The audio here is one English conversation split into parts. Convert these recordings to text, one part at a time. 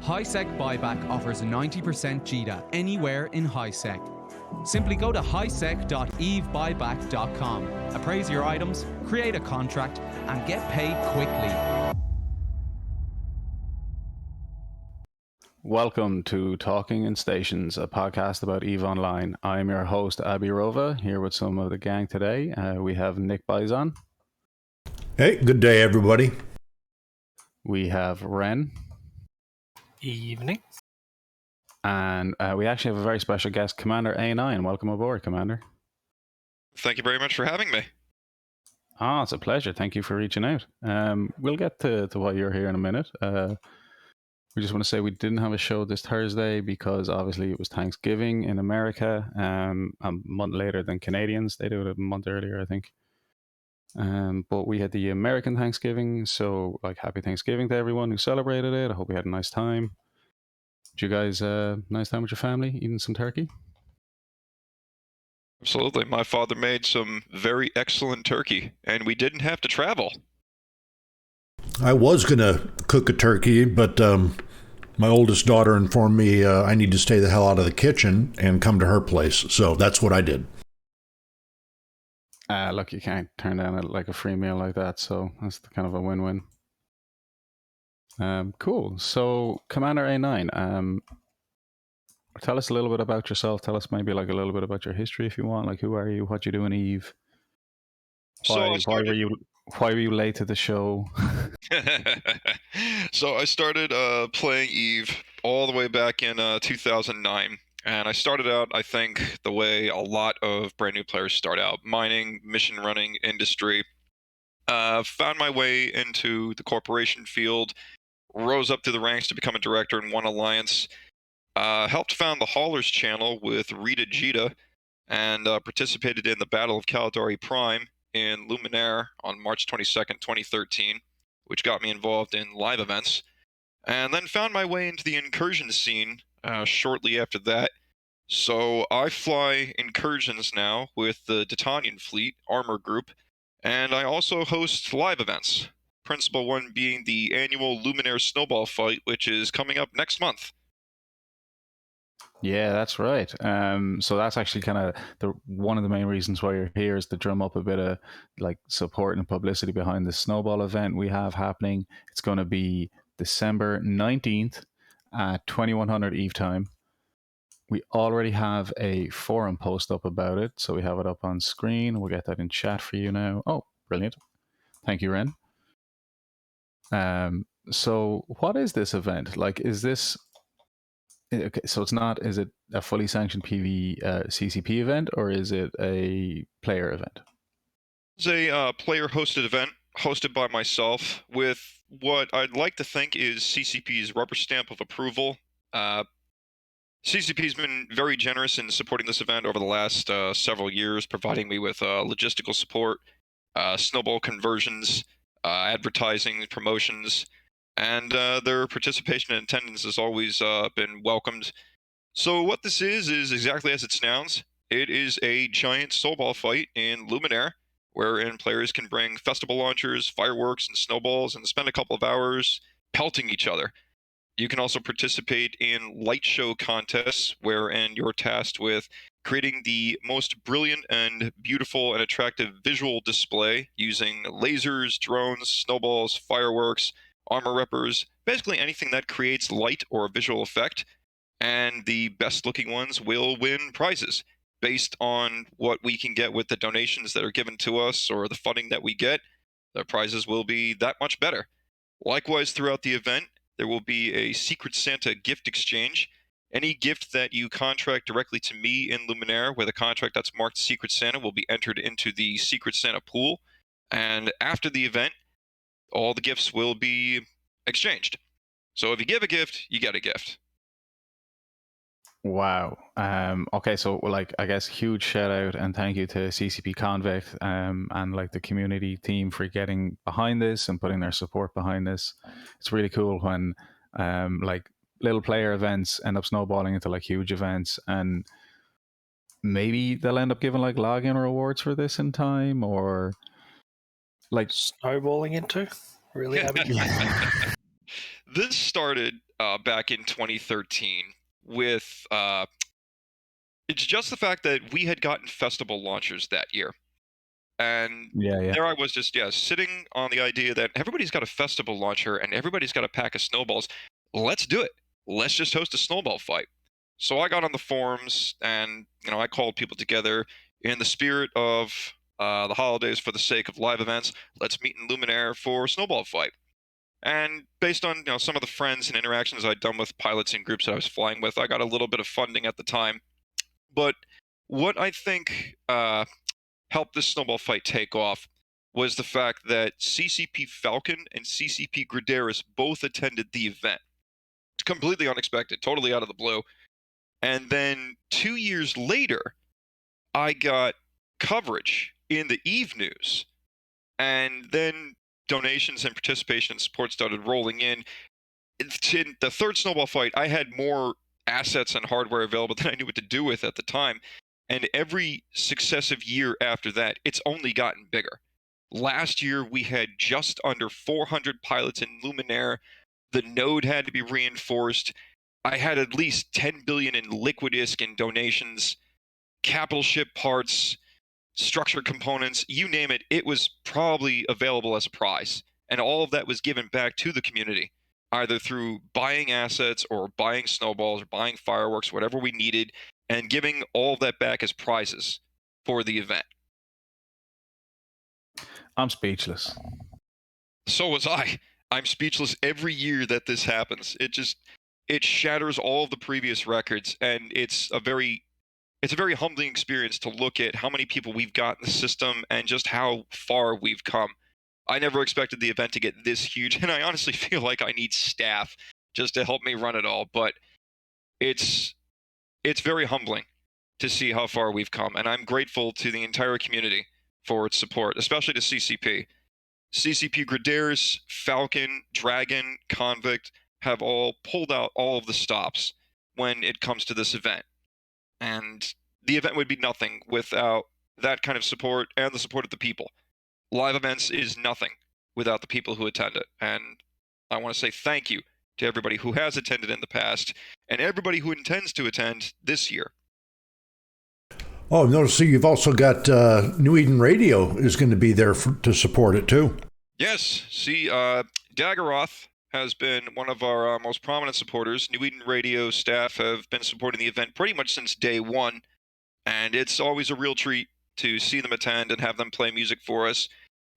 HiSec Buyback offers 90% Jita anywhere in HiSec. Simply go to hisec.evebuyback.com, appraise your items, create a contract, and get paid quickly. Welcome to Talking in Stations, a podcast about EVE Online. I'm your host, Abbie Rova, here with some of the gang today. We have Nick Bison. Hey, good day, everybody. We have Ren. Evening. And we actually have a very special guest, Commander A9. Welcome aboard, Commander. Thank you very much for having me. Ah, it's a pleasure. Thank you for reaching out. We'll get to why you're here in a minute. We just want to say we didn't have a show this Thursday because obviously it was Thanksgiving in America, a month later than Canadians. They do it a month earlier, I think. But we had the American Thanksgiving, so like happy Thanksgiving to everyone who celebrated it. I hope you had a nice time. Did you guys nice time with your family, eating some turkey? Absolutely. My father made some very excellent turkey, and we didn't have to travel. I was going to cook a turkey, but my oldest daughter informed me I need to stay the hell out of the kitchen and come to her place. So that's what I did. Look, you can't turn down a free meal like that, so that's kind of a win-win. Cool. So, Commander A9, tell us a little bit about yourself. Tell us maybe like a little bit about your history if you want. Like, who are you? What you do in EVE? Why were you late to the show? So I started playing EVE all the way back in 2009. And I started out, I think, the way a lot of brand new players start out, mining, mission running industry. Found my way into the corporation field, rose up through the ranks to become a director in One Alliance, helped found the Haulers channel with Jita, and participated in the Battle of Caldari Prime in Luminaire on March 22nd, 2013, which got me involved in live events. And then found my way into the incursion scene shortly after that. So I fly incursions now with the Titanian Fleet Armor Group, and I also host live events. Principal one being the annual Luminaire Snowball fight, which is coming up next month. Yeah, that's right. So that's actually kind of one of the main reasons why you're here is to drum up a bit of like support and publicity behind the Snowball event we have happening. It's going to be December 19th at 2100 EVE time. We already have a forum post up about it, so we have it up on screen. We'll get that in chat for you now. Oh, brilliant. Thank you, Ren. So what is this event? Like, is this... Okay, so it's not... Is it a fully sanctioned PV CCP event, or is it a player event? It's a player-hosted event, hosted by myself, with what I'd like to think is CCP's rubber stamp of approval. CCP's been very generous in supporting this event over the last several years, providing me with logistical support, Snowball conversions, advertising, promotions, and their participation and attendance has always been welcomed. So what this is exactly as it sounds. It is a giant snowball fight in Luminaire, wherein players can bring festival launchers, fireworks, and snowballs, and spend a couple of hours pelting each other. You can also participate in light show contests, wherein you're tasked with creating the most brilliant and beautiful and attractive visual display using lasers, drones, snowballs, fireworks, armor reppers, basically anything that creates light or a visual effect. And the best looking ones will win prizes based on what we can get with the donations that are given to us or the funding that we get. The prizes will be that much better. Likewise, throughout the event, there will be a Secret Santa gift exchange. Any gift that you contract directly to me in Luminaire with a contract that's marked Secret Santa will be entered into the Secret Santa pool. And after the event, all the gifts will be exchanged. So if you give a gift, you get a gift. Wow. Okay, so like I guess huge shout out and thank you to CCP Convict and like the community team for getting behind this and putting their support behind this. It's really cool when like little player events end up snowballing into like huge events, and maybe they'll end up giving like login rewards for this in time, or like Snowballing into? Really, Abbie? This started back in 2013 with it's just the fact that we had gotten festival launchers that year. And Yeah. there I was just, sitting on the idea that everybody's got a festival launcher and everybody's got a pack of snowballs. Let's do it. Let's just host a snowball fight. So I got on the forums and, I called people together in the spirit of the holidays for the sake of live events. Let's meet in Luminaire for a snowball fight. And based on, some of the friends and interactions I'd done with pilots and groups that I was flying with, I got a little bit of funding at the time. But what I think helped this snowball fight take off was the fact that CCP Falcon and CCP Gradaris both attended the event. It's completely unexpected, totally out of the blue. And then 2 years later, I got coverage in the Eve News. And then donations and participation and support started rolling in. In the third snowball fight, I had more assets and hardware available than I knew what to do with at the time. And every successive year after that, it's only gotten bigger. Last year, we had just under 400 pilots in Luminaire. The node had to be reinforced. I had at least 10 billion in liquid ISK in donations, capital ship parts, structure components, you name it, it was probably available as a prize. And all of that was given back to the community, either through buying assets or buying snowballs or buying fireworks, whatever we needed, and giving all of that back as prizes for the event. I'm speechless. So was I. I'm speechless every year that this happens. It shatters all of the previous records, and it's a very humbling experience to look at how many people we've got in the system and just how far we've come. I never expected the event to get this huge, and I honestly feel like I need staff just to help me run it all, but it's very humbling to see how far we've come, and I'm grateful to the entire community for its support, especially to CCP. CCP Gradaris, Falcon, Dragon, Convict have all pulled out all of the stops when it comes to this event. And the event would be nothing without that kind of support and the support of the people. Live events is nothing without the people who attend it. And I want to say thank you to everybody who has attended in the past and everybody who intends to attend this year. Oh, notice you've also got New Eden Radio is going to be there to support it too. Yes, see, Daggeroth has been one of our most prominent supporters. New Eden Radio staff have been supporting the event pretty much since day one, and it's always a real treat to see them attend and have them play music for us.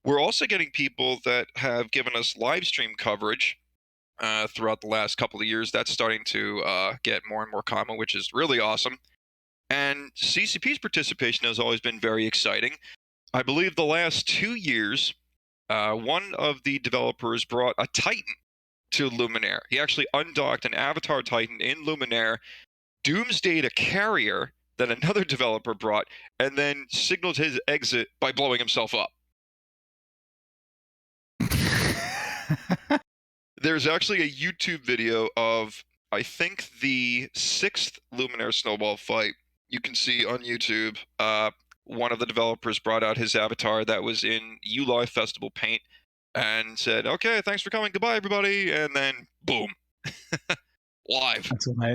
We're also getting people that have given us live stream coverage throughout the last couple of years. That's starting to get more and more common, which is really awesome. And CCP's participation has always been very exciting. I believe the last 2 years, one of the developers brought a Titan to Luminaire. He actually undocked an Avatar Titan in Luminaire, doomsdayed a carrier that another developer brought, and then signaled his exit by blowing himself up. There's actually a YouTube video of, I think, the 6th Luminaire Snowball fight. You can see on YouTube, one of the developers brought out his avatar that was in UI Festival paint and said, "Okay, thanks for coming. Goodbye, everybody." And then, boom, live.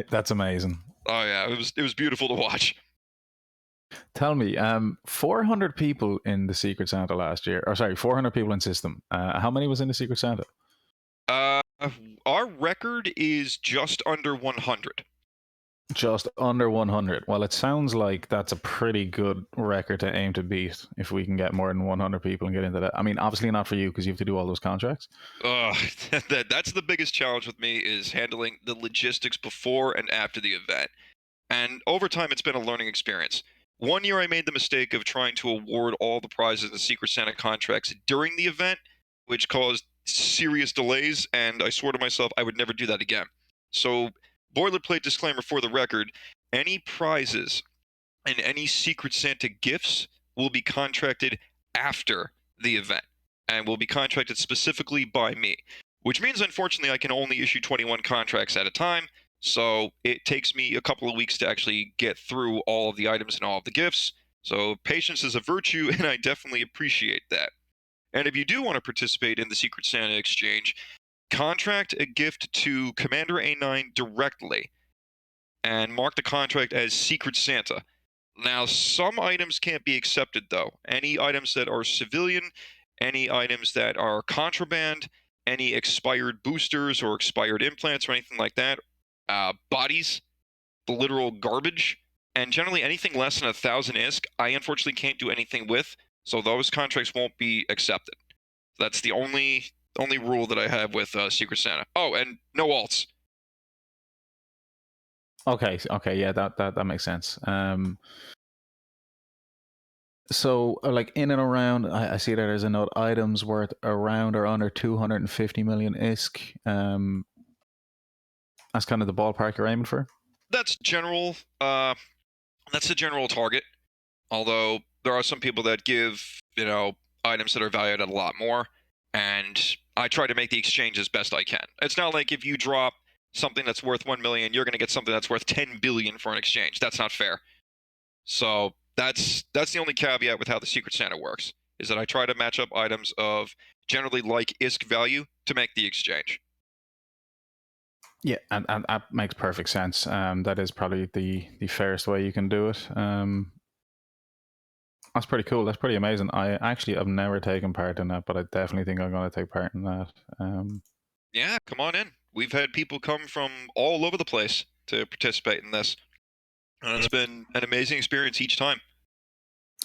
That's amazing. Oh yeah, it was beautiful to watch. Tell me, 400 people in the Secret Santa last year, or sorry, 400 people in system. How many was in the Secret Santa? Our record is just under 100. Just under 100. Well, it sounds like that's a pretty good record to aim to beat if we can get more than 100 people and get into that. I mean, obviously not for you because you have to do all those contracts. That's the biggest challenge with me, is handling the logistics before and after the event. And over time, it's been a learning experience. 1 year, I made the mistake of trying to award all the prizes and Secret Santa contracts during the event, which caused serious delays, and I swore to myself I would never do that again. So, boilerplate disclaimer for the record, any prizes and any Secret Santa gifts will be contracted after the event, and will be contracted specifically by me, which means, unfortunately, I can only issue 21 contracts at a time, so it takes me a couple of weeks to actually get through all of the items and all of the gifts. So patience is a virtue, and I definitely appreciate that. And if you do want to participate in the Secret Santa exchange, contract a gift to Commander A9 directly and mark the contract as Secret Santa. Now, some items can't be accepted, though. Any items that are civilian, any items that are contraband, any expired boosters or expired implants or anything like that, bodies, the literal garbage, and generally anything less than 1,000 ISK, I unfortunately can't do anything with, so those contracts won't be accepted. That's the only rule that I have with Secret Santa. Oh, and no alts. Okay, yeah, that makes sense. So, like in and around, I see that there's a note items worth around or under 250 million ISK. That's kind of the ballpark you're aiming for. That's general. That's the general target. Although there are some people that give, items that are valued at a lot more, and I try to make the exchange as best I can. It's not like if you drop something that's worth 1 million, you're going to get something that's worth 10 billion for an exchange. That's not fair. So that's the only caveat with how the Secret Santa works, is that I try to match up items of generally like ISK value to make the exchange. Yeah, and that makes perfect sense. That is probably the fairest way you can do it. That's pretty cool. That's pretty amazing. I actually have never taken part in that, but I definitely think I'm going to take part in that. Yeah, come on in. We've had people come from all over the place to participate in this. And it's been an amazing experience each time.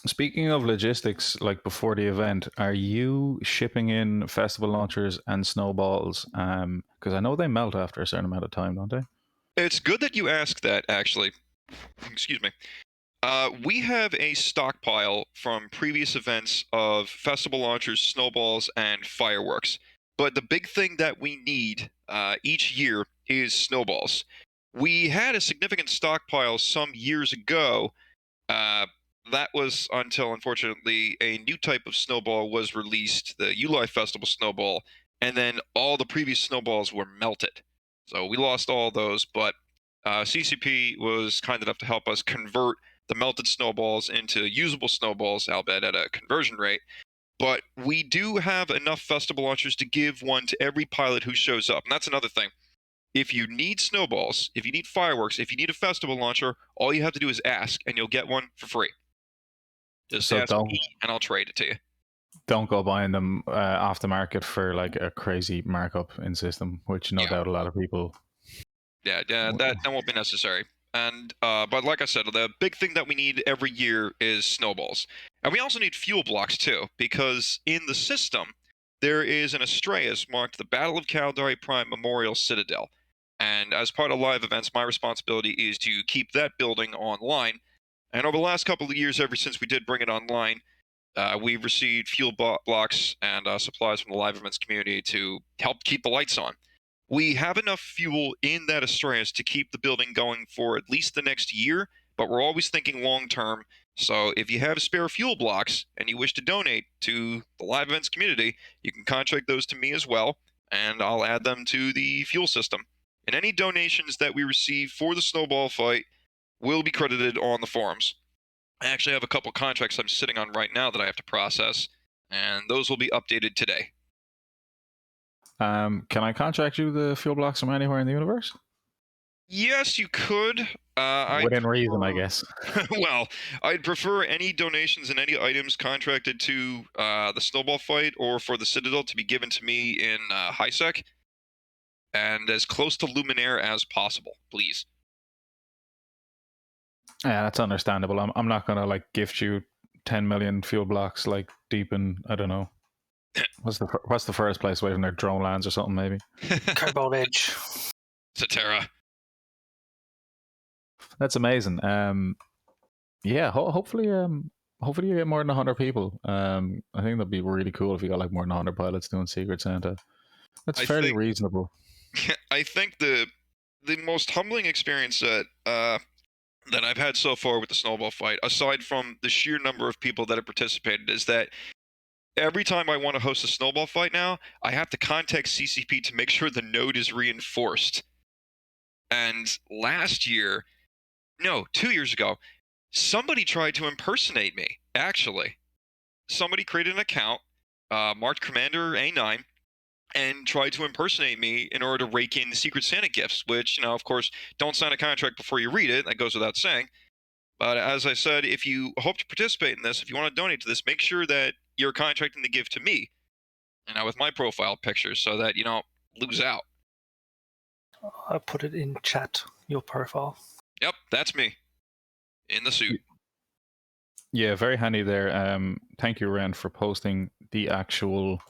Speaking of logistics, like before the event, are you shipping in festival launchers and snowballs? Because I know they melt after a certain amount of time, don't they? It's good that you ask that, actually. Excuse me. We have a stockpile from previous events of festival launchers, snowballs, and fireworks. But the big thing that we need each year is snowballs. We had a significant stockpile some years ago. That was until, unfortunately, a new type of snowball was released, the ULI Festival snowball, and then all the previous snowballs were melted. So we lost all those, but CCP was kind enough to help us convert the melted snowballs into usable snowballs, albeit at a conversion rate. But we do have enough festival launchers to give one to every pilot who shows up. And that's another thing. If you need snowballs, if you need fireworks, if you need a festival launcher, all you have to do is ask, and you'll get one for free. Just ask me, and I'll trade it to you. Don't go buying them off the market for like a crazy markup in system, which no doubt a lot of people. Yeah, that won't be necessary. And but like I said, the big thing that we need every year is snowballs, and we also need fuel blocks too, because in the system there is an Astraeus marked the Battle of Caldari Prime Memorial Citadel, and as part of live events, my responsibility is to keep that building online. And over the last couple of years, ever since we did bring it online, we've received fuel blocks and supplies from the live events community to help keep the lights on. We have enough fuel in that Astraeus to keep the building going for at least the next year, but we're always thinking long term. So if you have spare fuel blocks and you wish to donate to the live events community, you can contract those to me as well, and I'll add them to the fuel system. And any donations that we receive for the snowball fight will be credited on the forums. I actually have a couple contracts I'm sitting on right now that I have to process, and those will be updated today. Can I contract you the fuel blocks from anywhere in the universe? Yes, you could. Within reason, I guess. Well, I'd prefer any donations and any items contracted to the Snowball fight or for the Citadel to be given to me in HiSec, and as close to Luminaire as possible, please. Yeah, that's understandable. I'm not gonna like gift you 10 million fuel blocks like deep in, I don't know. What's the first place away from their drone lands or something, maybe? Cobalt Edge. Satera. That's amazing. Yeah, hopefully you get more than 100 people. I think that'd be really cool if you got like more than 100 pilots doing Secret Santa. That's fairly reasonable. I think the most humbling experience that I've had so far with the Snowball fight, aside from the sheer number of people that have participated, is that every time I want to host a Snowball fight now, I have to contact CCP to make sure the node is reinforced. And last year, no, 2 years ago, somebody tried to impersonate me, actually. Somebody created an account, marked Commander A9, and try to impersonate me in order to rake in Secret Santa gifts, which, of course, don't sign a contract before you read it. That goes without saying. But as I said, if you hope to participate in this, if you want to donate to this, make sure that you're contracting the gift to me, with my profile picture, so that you don't lose out. I put it in chat, your profile. Yep, that's me. In the suit. Yeah, very handy there. Thank you, Ren, for posting the actual,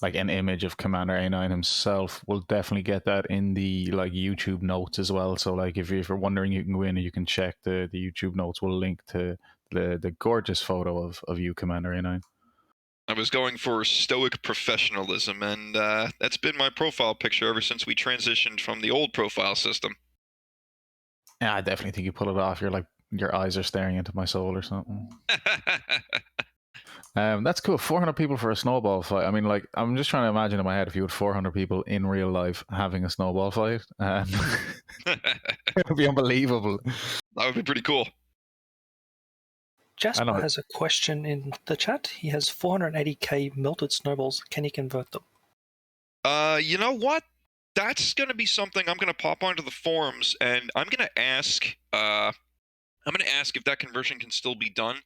an image of Commander A9 himself. We'll definitely get that in the YouTube notes as well. So if you're wondering, you can go in and you can check the YouTube notes. We'll link to the gorgeous photo of you, Commander A9. I was going for stoic professionalism, and that's been my profile picture ever since we transitioned from the old profile system. Yeah, I definitely think you pull it off. You're your eyes are staring into my soul or something. That's cool. 400 people for a snowball fight. I mean, I'm just trying to imagine in my head if you had 400 people in real life having a snowball fight. It would be unbelievable. That would be pretty cool. Jasper has a question in the chat. He has 480k melted snowballs. Can he convert them? You know what? That's going to be something I'm going to pop onto the forums, and I'm going to ask. If that conversion can still be done.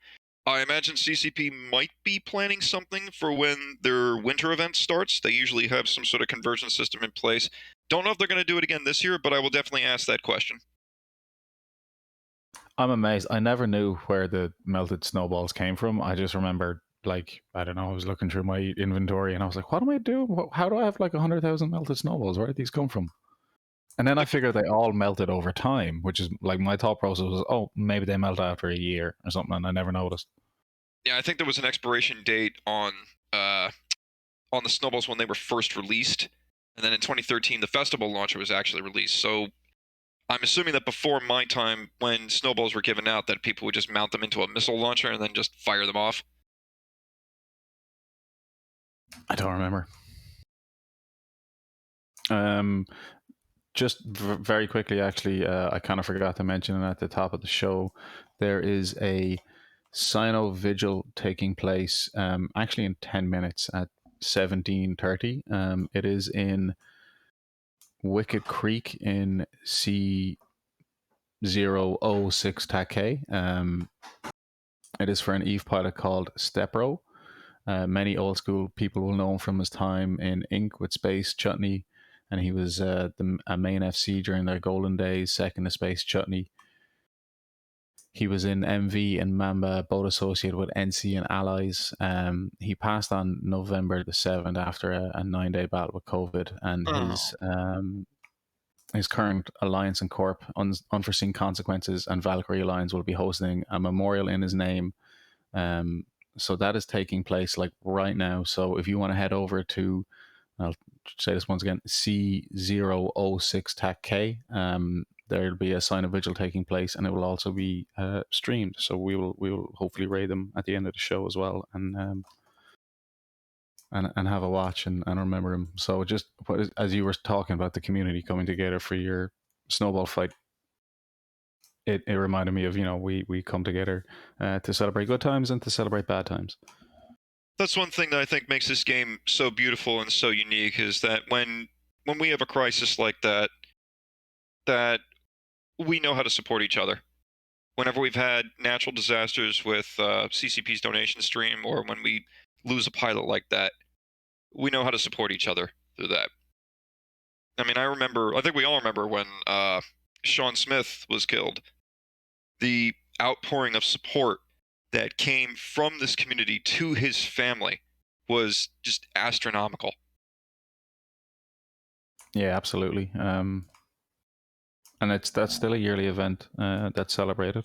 I imagine CCP might be planning something for when their winter event starts. They usually have some sort of conversion system in place. Don't know if they're going to do it again this year, but I will definitely ask that question. I'm amazed. I never knew where the melted snowballs came from. I just remember, I don't know, I was looking through my inventory and I was like, what am I doing? How do I have 100,000 melted snowballs? Where did these come from? And then I figured they all melted over time, which is my thought process was, oh, maybe they melt after a year or something, and I never noticed. Yeah, I think there was an expiration date on the snowballs when they were first released, and then in 2013 the festival launcher was actually released. So I'm assuming that before my time, when snowballs were given out, that people would just mount them into a missile launcher and then just fire them off. I don't remember. Just very quickly, actually, I kind of forgot to mention at the top of the show, there is a Cyno Vigil taking place actually in 10 minutes at 17:30. It is in Wicked Creek in C006 TAK. It is for an EVE pilot called Stepro. Many old school people will know him from his time in Ink with Space Chutney, and he was a main FC during their golden days, second to Space Chutney. He was in MV and Mamba, both associated with NC and Allies. He passed on November the 7th after a 9-day battle with COVID, and his current Alliance and Corp, Unforeseen Consequences, and Valkyrie Alliance will be hosting a memorial in his name. So that is taking place right now. So if you want to head over to, I'll say this once again, C006 TAC-K, there'll be a Cyno Vigil taking place, and it will also be streamed. So we will hopefully raid them at the end of the show as well, and have a watch and remember him. So just as you were talking about the community coming together for your snowball fight, it reminded me of, we come together to celebrate good times and to celebrate bad times. That's one thing that I think makes this game so beautiful and so unique, is that when we have a crisis like that we know how to support each other. Whenever we've had natural disasters with CCP's donation stream, or when we lose a pilot like that, we know how to support each other through that. I mean, I think we all remember when Sean Smith was killed. The outpouring of support that came from this community to his family was just astronomical. Yeah, absolutely. And that's still a yearly event that's celebrated.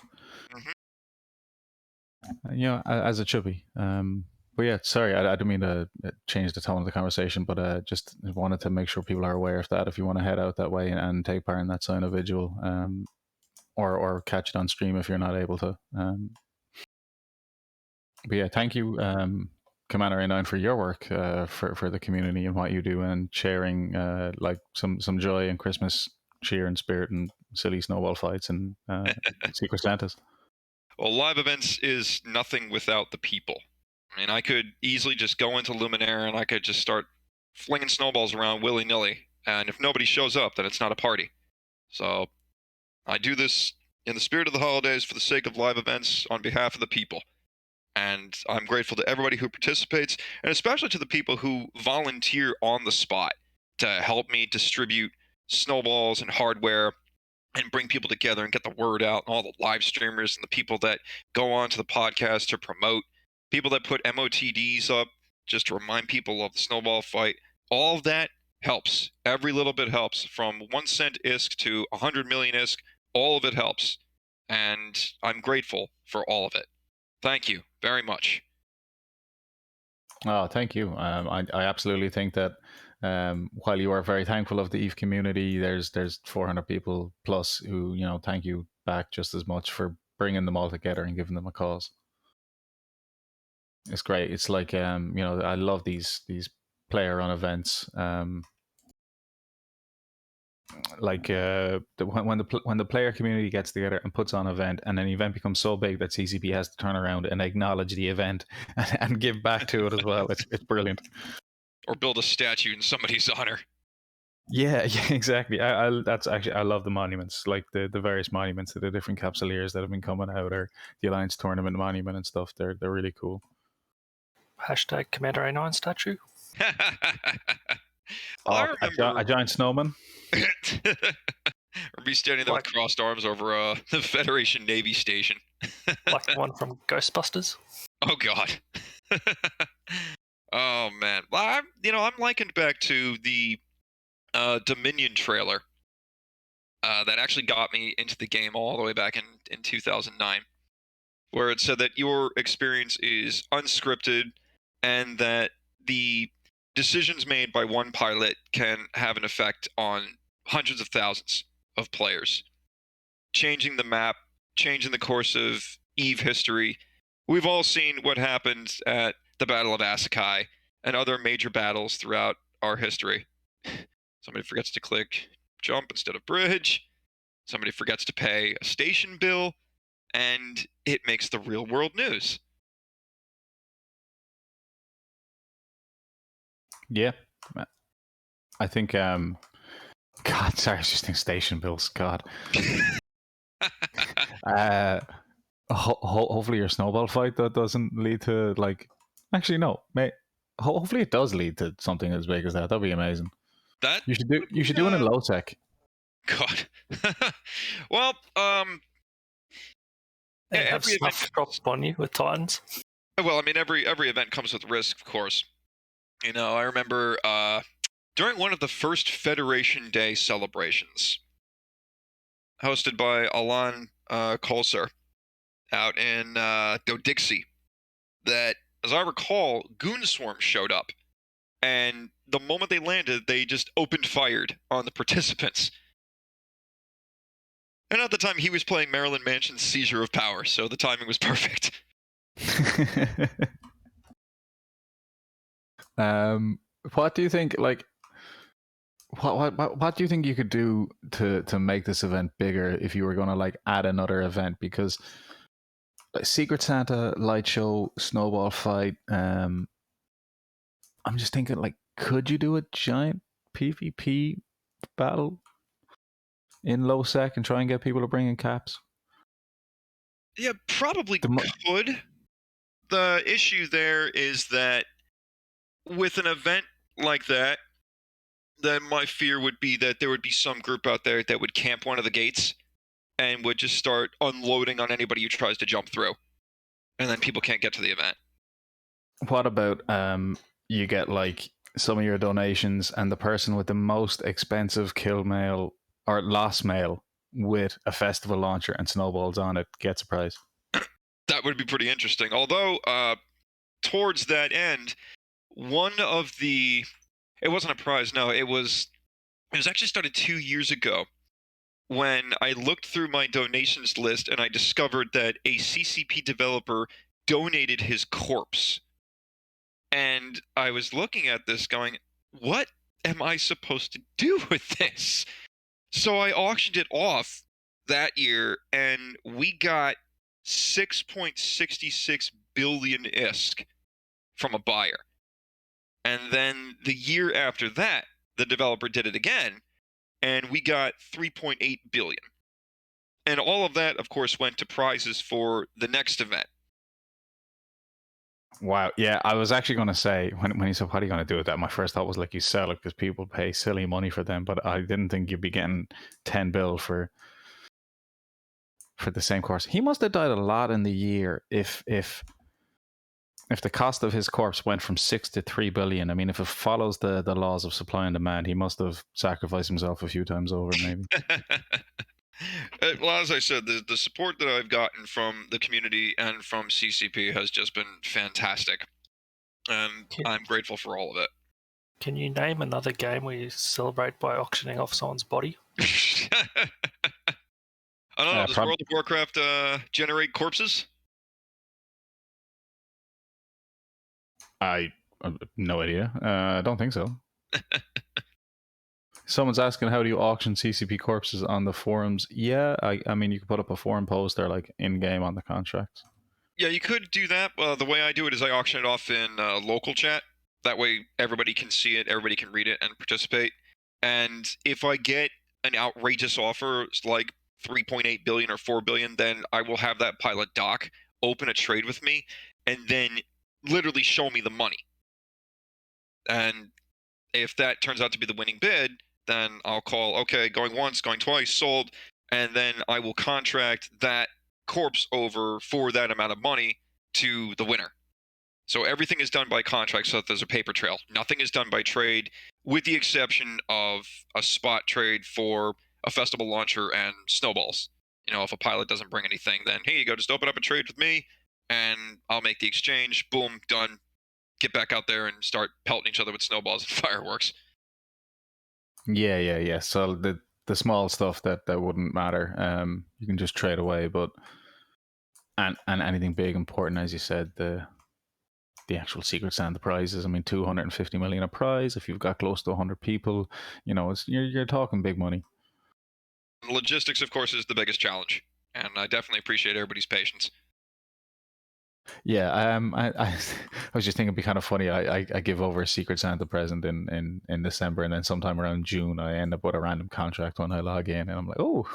Mm-hmm. As it should be. But yeah, sorry, I didn't mean to change the tone of the conversation, but just wanted to make sure people are aware of that. If you want to head out that way and take part in that Cyno Vigil, or catch it on stream if you're not able to. But yeah, thank you, Commander A9, for your work for the community and what you do, and sharing some joy and Christmas cheer and spirit and silly snowball fights and Secret Santas. Well, live events is nothing without the people. I mean, I could easily just go into Luminaire and I could just start flinging snowballs around willy-nilly. And if nobody shows up, then it's not a party. So I do this in the spirit of the holidays for the sake of live events on behalf of the people. And I'm grateful to everybody who participates, and especially to the people who volunteer on the spot to help me distribute snowballs and hardware and bring people together and get the word out, and all the live streamers and the people that go on to the podcast to promote, people that put MOTDs up just to remind people of the snowball fight. All of that helps. Every little bit helps. From 1 cent ISK to 100 million ISK, all of it helps. And I'm grateful for all of it. Thank you very much. Oh, thank you. I absolutely think that while you are very thankful of the EVE community, there's 400 people plus who, you know, thank you back just as much for bringing them all together and giving them a cause. It's great. It's like, you know, I love these player-run events. Like when the player community gets together and puts on an event, and an event becomes so big that CCP has to turn around and acknowledge the event and give back to it as well. It's brilliant. Or build a statue in somebody's honor. Yeah, exactly. I love the monuments, like the various monuments to the different capsuleers that have been coming out, or the Alliance Tournament monument and stuff. They're really cool. Hashtag Commander A9 statue. I remember a giant snowman. Or be standing there with crossed arms over the Federation Navy station. Like the one from Ghostbusters. Oh God. Oh man. Well, I'm likened back to the Dominion trailer that actually got me into the game all the way back in 2009, where it said that your experience is unscripted and that the decisions made by one pilot can have an effect on hundreds of thousands of players, changing the map, changing the course of EVE history. We've all seen what happened at the Battle of Asakai and other major battles throughout our history. Somebody forgets to click jump instead of bridge. Somebody forgets to pay a station bill, and it makes the real world news. Yeah. I think, God, sorry, I was just thinking station bills. God. Hopefully your snowball fight that doesn't lead to, like, actually no, mate. Hopefully it does lead to something as big as that. That'd be amazing. That you should do it in low tech. God. Well, They have stuff dropped on you with Titans. Well, I mean, every event comes with risk, of course. You know, I remember during one of the first Federation Day celebrations, hosted by Alan Kolser out in Dodixie, that, as I recall, Goon Swarm showed up. And the moment they landed, they just opened fired on the participants. And at the time, he was playing Marilyn Manson's Seizure of Power, so the timing was perfect. What do you think? Like, what do you think you could do to make this event bigger if you were going to like add another event? Because like Secret Santa, Light Show, Snowball Fight. I'm just thinking, like, could you do a giant PvP battle in low sec and try and get people to bring in caps? Yeah, probably could. The issue there is that with an event like that, then my fear would be that there would be some group out there that would camp one of the gates and would just start unloading on anybody who tries to jump through. And then people can't get to the event. What about you get like some of your donations and the person with the most expensive kill mail or loss mail with a festival launcher and snowballs on it gets a prize? That would be pretty interesting. Although, towards that end, one of the... It wasn't a prize, no. It was actually started 2 years ago when I looked through my donations list and I discovered that a CCP developer donated his corpse. And I was looking at this going, what am I supposed to do with this? So I auctioned it off that year, and we got 6.66 billion ISK from a buyer. And then the year after that, the developer did it again, and we got 3.8 billion. And all of that, of course, went to prizes for the next event. Wow. Yeah, I was actually going to say, when you said, what are you going to do with that? My first thought was like, you sell it because people pay silly money for them. But I didn't think you'd be getting 10 bill for the same course. He must have died a lot in the year if the cost of his corpse went from 6 to 3 billion. I mean, if it follows the laws of supply and demand, he must have sacrificed himself a few times over, maybe. Well, as I said, the support that I've gotten from the community and from CCP has just been fantastic. And I'm grateful for all of it. Can you name another game where you celebrate by auctioning off someone's body? I don't know, does World of Warcraft generate corpses? I have no idea. I don't think so. Someone's asking, how do you auction CCP corpses on the forums? Yeah, I mean, you can put up a forum post there, like in-game on the contracts. Yeah, you could do that. The way I do it is I auction it off in local chat. That way everybody can see it, everybody can read it and participate. And if I get an outrageous offer like 3.8 billion or 4 billion, then I will have that pilot doc open a trade with me and then literally show me the money. And if that turns out to be the winning bid, then I'll call, okay, going once, going twice, sold, and then I will contract that corpse over for that amount of money to the winner. So everything is done by contract so that there's a paper trail. Nothing is done by trade, with the exception of a spot trade for a festival launcher and snowballs. You know, if a pilot doesn't bring anything, then hey, you go just open up a trade with me, and I'll make the exchange. Boom, done. Get back out there and start pelting each other with snowballs and fireworks. Yeah. So the small stuff that wouldn't matter, you can just trade away. But and anything big, important, as you said, the actual Secret Santa prizes. I mean, 250 million a prize. If you've got close to 100 people, you know, you're talking big money. Logistics, of course, is the biggest challenge, and I definitely appreciate everybody's patience. Yeah, I was just thinking it'd be kind of funny. I give over a Secret Santa present in December, and then sometime around June, I end up with a random contract when I log in, and I'm like, oh,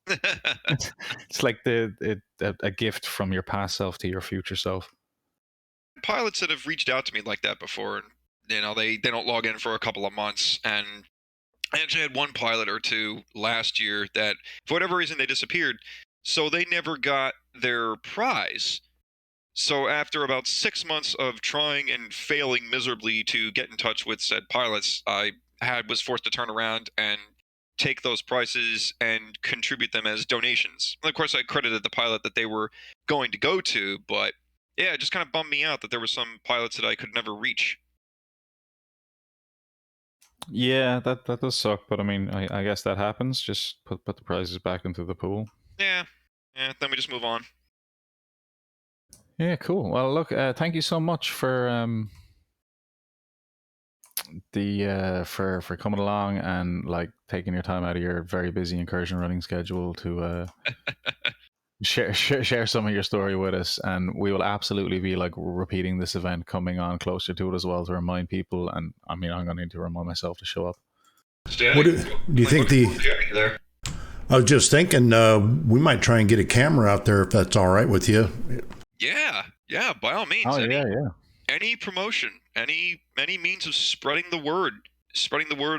it's like a gift from your past self to your future self. Pilots that have reached out to me like that before, and you know, they don't log in for a couple of months, and I actually had one pilot or two last year that, for whatever reason, they disappeared, so they never got their prize. So after about 6 months of trying and failing miserably to get in touch with said pilots, I was forced to turn around and take those prices and contribute them as donations. And of course, I credited the pilot that they were going to go to, but yeah, it just kind of bummed me out that there were some pilots that I could never reach. Yeah, that does suck, but I mean, I guess that happens. Just put the prizes back into the pool. Yeah, then we just move on. Yeah, cool. Well, look, thank you so much for for coming along and like taking your time out of your very busy incursion running schedule to share some of your story with us. And we will absolutely be like repeating this event coming on closer to it as well to remind people. And I mean, I'm going to need to remind myself to show up. What do you think I was just thinking we might try and get a camera out there if that's all right with you. Yeah, by all means. Oh, yeah. Any promotion, any means of spreading the word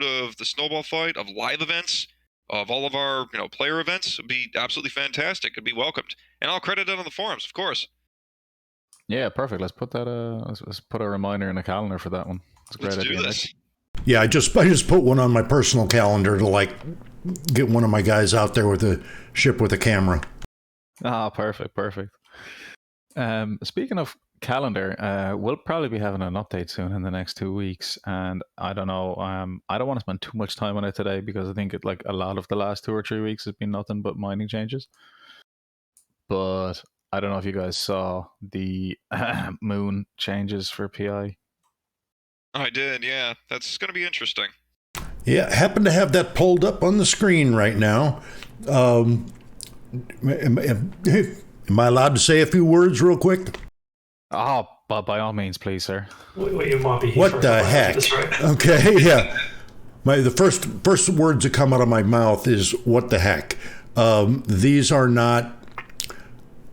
of the Snowball fight, of live events, of all of our player events would be absolutely fantastic. It'd be welcomed, and I'll credit it on the forums, of course. Yeah, perfect. Let's put that. Let's put a reminder in the calendar for that one. It's a great idea. Let's do this. Yeah, I just put one on my personal calendar to like get one of my guys out there with a ship with a camera. Ah, perfect. Speaking of calendar, we'll probably be having an update soon in the next 2 weeks, and I don't know. I don't want to spend too much time on it today because I think like a lot of the last 2 or 3 weeks has been nothing but mining changes. But I don't know if you guys saw the moon changes for PI. I did, yeah. That's going to be interesting. Yeah, I happen to have that pulled up on the screen right now. Am I allowed to say a few words real quick? Oh, by all means, please, sir. We might be here What for the a while heck? after this, right? Okay, yeah. The first words that come out of my mouth is what the heck. These are not.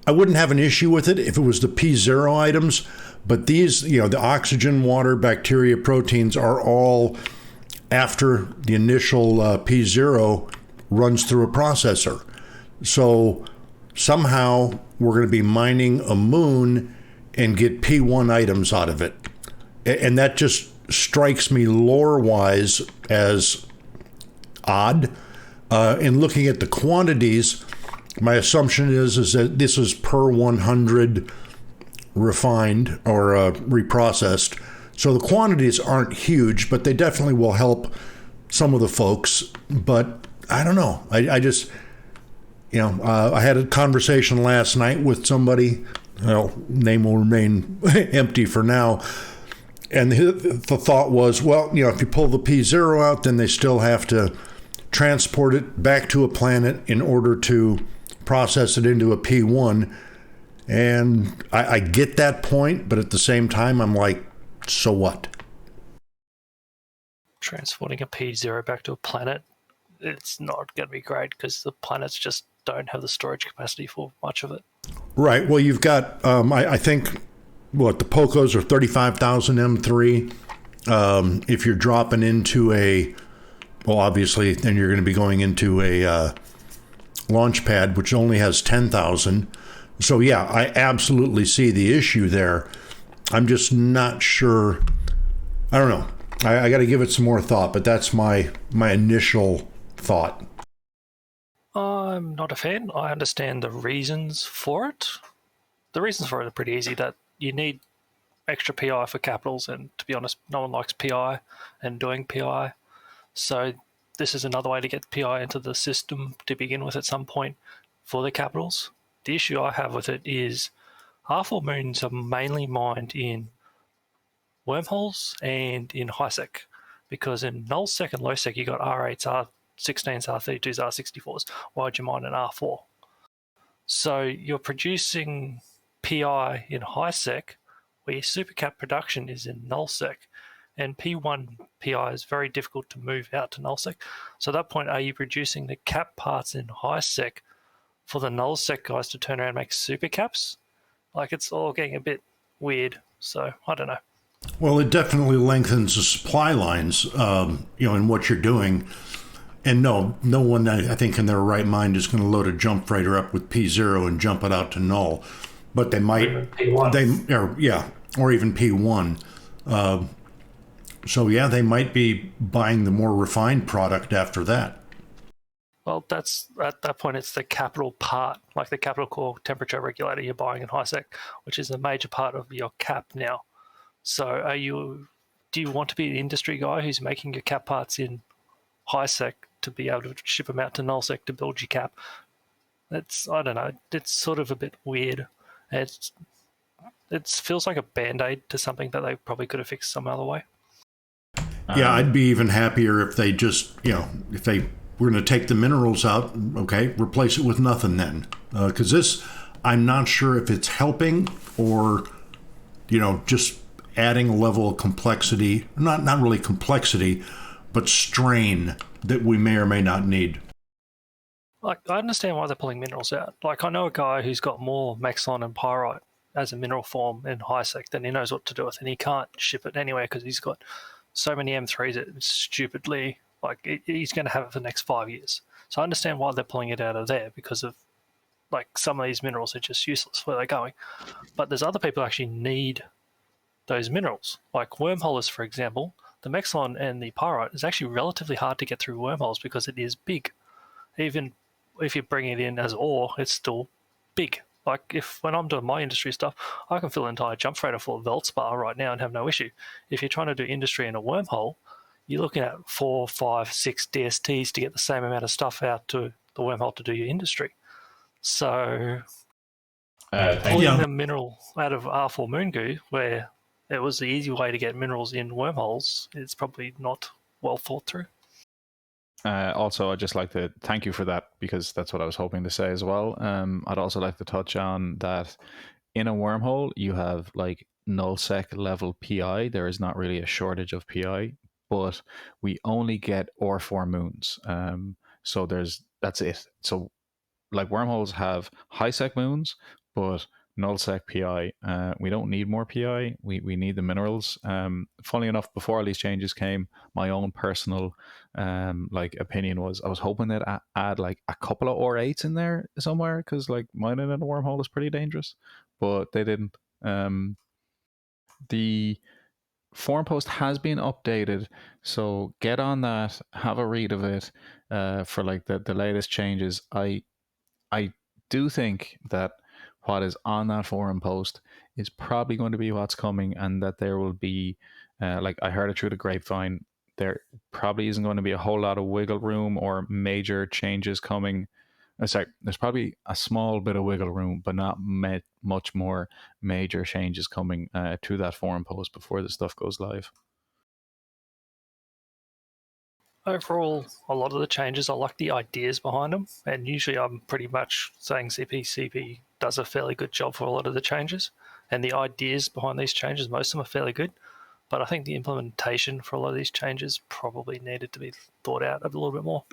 I wouldn't have an issue with it if it was the P0 items, but these, the oxygen, water, bacteria, proteins are all after the initial P0 runs through a processor. So somehow we're going to be mining a moon and get P1 items out of it. And that just strikes me lore-wise as odd. In looking at the quantities, my assumption is that this is per 100 refined or reprocessed. So the quantities aren't huge, but they definitely will help some of the folks. But I don't know. I just, I had a conversation last night with somebody. Name will remain empty for now. And the thought was, well, if you pull the P0 out, then they still have to transport it back to a planet in order to process it into a P1. And I get that point, but at the same time, I'm like, so what? Transporting a P0 back to a planet, it's not going to be great because the planets just don't have the storage capacity for much of it. Right. Well, you've got, I think, the POCOs are 35,000 M3. If you're dropping into obviously, then you're going to be going into a launch pad, which only has 10,000. So, yeah, I absolutely see the issue there. I'm just not sure. I don't know. I got to give it some more thought, but that's my initial thought. I'm not a fan. I understand the reasons for it. The reasons for it are pretty easy, that you need extra PI for capitals, and to be honest, no one likes PI and doing PI. So this is another way to get PI into the system to begin with at some point for the capitals. The issue I have with it is R4 moons are mainly mined in wormholes and in HiSec, because in nullsec and lowsec you got R8s, R16s, R32s, R64s. Why would you mine an R4? So you're producing PI in HiSec, where your supercap production is in nullsec, and P1 PI is very difficult to move out to nullsec. So at that point, are you producing the cap parts in HiSec for the nullsec guys to turn around and make supercaps? Like, it's all getting a bit weird. So I don't know. Well, it definitely lengthens the supply lines, in what you're doing. And no one, I think, in their right mind is going to load a jump freighter up with P0 and jump it out to null. But they might, P1. or even P1. So yeah, they might be buying the more refined product after that. Well, that's at that point, it's the capital part, like the capital core temperature regulator you're buying in HiSec, which is a major part of your cap now. So do you want to be an industry guy who's making your cap parts in HiSec to be able to ship them out to nullsec to build your cap? I don't know, it's sort of a bit weird. It feels like a band-aid to something that they probably could have fixed some other way. Yeah, I'd be even happier if they just, if they were going to take the minerals out, okay, replace it with nothing then. Because this, I'm not sure if it's helping or, just adding a level of complexity, not really complexity, but strain that we may or may not need. Like, I understand why they're pulling minerals out. Like, I know a guy who's got more Maxon and Pyrite as a mineral form in HiSec than he knows what to do with, and he can't ship it anywhere because he's got so many M3s that it's stupidly, like, he's going to have it for the next 5 years. So I understand why they're pulling it out of there, because of, like, some of these minerals are just useless where they're going. But there's other people who actually need those minerals. Like wormholes, for example, the Maxon and the Pyrite is actually relatively hard to get through wormholes because it is big. Even if you bring it in as ore, it's still big. Like, when I'm doing my industry stuff, I can fill an entire jump freighter full of Veldspar right now and have no issue. If you're trying to do industry in a wormhole, you're looking at 4, 5, 6 DSTs to get the same amount of stuff out to the wormhole to do your industry. So pulling the mineral out of R4 Moon Goo, where it was the easy way to get minerals in wormholes, it's probably not well thought through. Also, I'd just like to thank you for that, because that's what I was hoping to say as well. I'd also like to touch on that in a wormhole, you have like nullsec level PI. There is not really a shortage of PI, but we only get or 4 moons. So that's it. So like wormholes have HiSec moons, but nullsec PI. We don't need more PI. We need the minerals. Funnily enough, before all these changes came, my own personal like opinion was I was hoping they'd add like a couple of or 8s in there somewhere, because like mining in a wormhole is pretty dangerous, but they didn't. The forum post has been updated, so get on that, have a read of it for like the latest changes. I do think that what is on that forum post is probably going to be what's coming, and that there will be, like I heard it through the grapevine, there probably isn't going to be a whole lot of wiggle room or major changes coming. Sorry, there's probably a small bit of wiggle room, but not much more major changes coming to that forum post before the stuff goes live. Overall, a lot of the changes, I like the ideas behind them, and usually I'm pretty much saying CP does a fairly good job for a lot of the changes, and the ideas behind these changes, most of them are fairly good, but I think the implementation for a lot of these changes probably needed to be thought out a little bit more.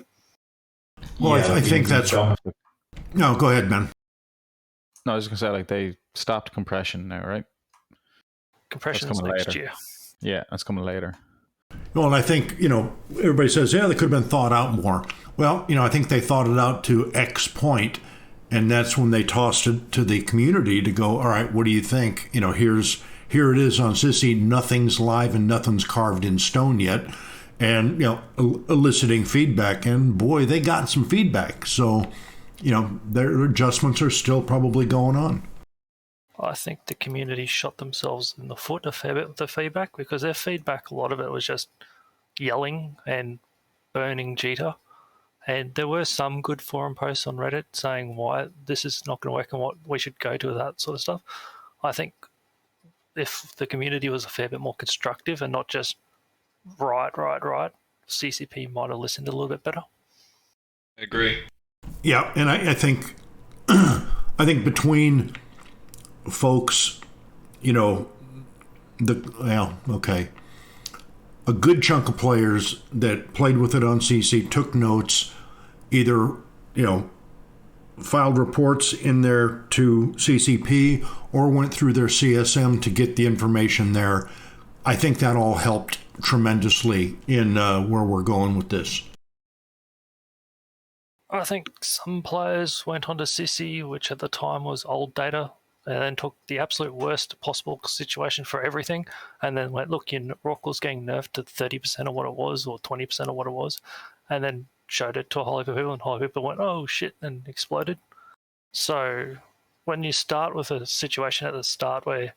Well, yeah, I think that's... No, go ahead, Ben. No, I was going to say, like, they stopped compression now, right? Compression's next year. Yeah, that's coming later. Well, and I think, everybody says, yeah, they could have been thought out more. Well, I think they thought it out to X point, and that's when they tossed it to the community to go, all right, what do you think? Here it is on Sissy, nothing's live and nothing's carved in stone yet. And, eliciting feedback, and boy, they got some feedback. So, their adjustments are still probably going on. I think the community shot themselves in the foot a fair bit with the feedback, because their feedback, a lot of it was just yelling and burning Jita. And there were some good forum posts on Reddit saying why this is not going to work and what we should go to, that sort of stuff. I think if the community was a fair bit more constructive and not just right, CCP might have listened a little bit better. I agree. Yeah, and I think between folks, a good chunk of players that played with it on CC took notes, either, filed reports in there to CCP or went through their CSM to get the information there. I think that all helped tremendously in where we're going with this. I think some players went onto Sissy, which at the time was old data, and then took the absolute worst possible situation for everything, and then went, look, your Rock was getting nerfed to 30% of what it was, or 20% of what it was, and then showed it to a whole heap of people, and a whole heap of people went, oh shit, and exploded. So when you start with a situation at the start where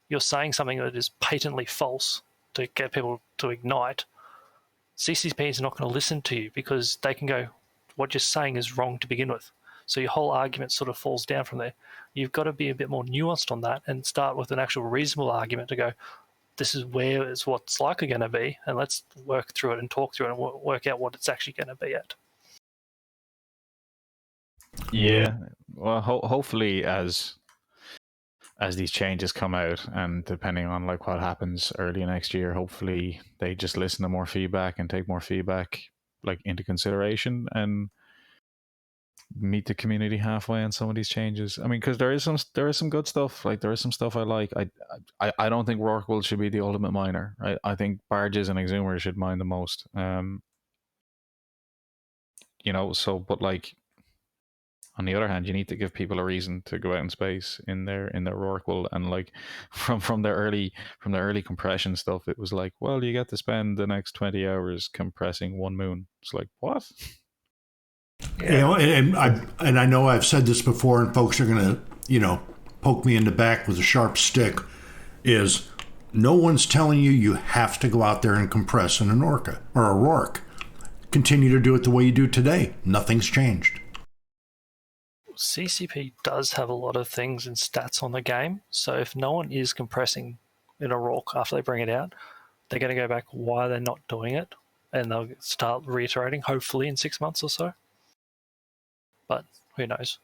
you're saying something that is patently false to get people to ignite, CCP is not going to listen to you, because they can go, what you're saying is wrong to begin with. So your whole argument sort of falls down from there. You've got to be a bit more nuanced on that and start with an actual reasonable argument to go, this is where it's what's likely going to be, and let's work through it and talk through it and work out what it's actually going to be at. Yeah. Well, hopefully as these changes come out, and depending on like what happens early next year, hopefully they just listen to more feedback and take more feedback like into consideration and meet the community halfway on some of these changes. I mean, because there is some good stuff. Like there is some stuff I like. I don't think Rorqual should be the ultimate miner. Right? I think barges and exhumers should mine the most. So but like on the other hand, you need to give people a reason to go out in space in their Rorqual, and like from their early compression stuff, it was like, well, you get to spend the next 20 hours compressing one moon. It's like, what? Yeah. And I know I've said this before, and folks are going to, poke me in the back with a sharp stick, is no one's telling you have to go out there and compress in an Orca or a Rourke. Continue to do it the way you do today. Nothing's changed. CCP does have a lot of things and stats on the game, so if no one is compressing in a Rourke after they bring it out, they're going to go back why they're not doing it, and they'll start reiterating, hopefully in 6 months or so. But who knows?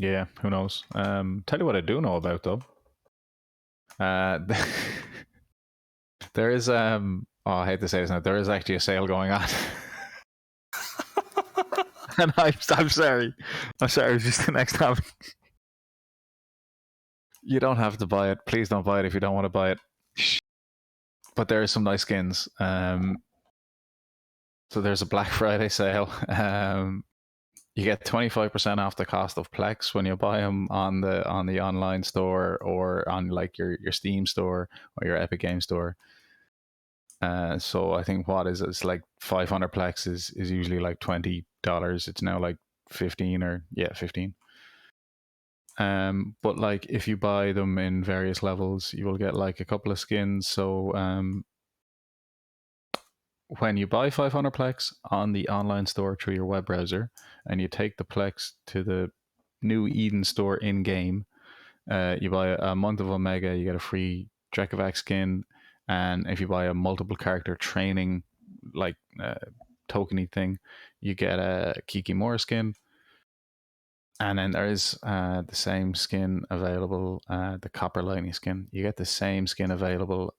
Yeah, who knows? Tell you what I do know about though. There is oh, I hate to say this now. There is actually a sale going on. And I'm sorry. I'm sorry. Just the next time. You don't have to buy it. Please don't buy it if you don't want to buy it. But there are some nice skins. So there's a Black Friday sale. You get 25% off the cost of Plex when you buy them on the online store or on like your Steam store or your Epic Game store. So I think it's like 500 Plex is usually like $20. It's now like 15. But like if you buy them in various levels, you will get like a couple of skins. So when you buy 500 Plex on the online store through your web browser and you take the Plex to the new Eden store in game, you buy a month of Omega, you get a free Drekavac skin. And if you buy a multiple character training like tokeny thing, you get a Kikimora skin. And then there is the same skin available, the Copper Lightning skin. You get the same skin available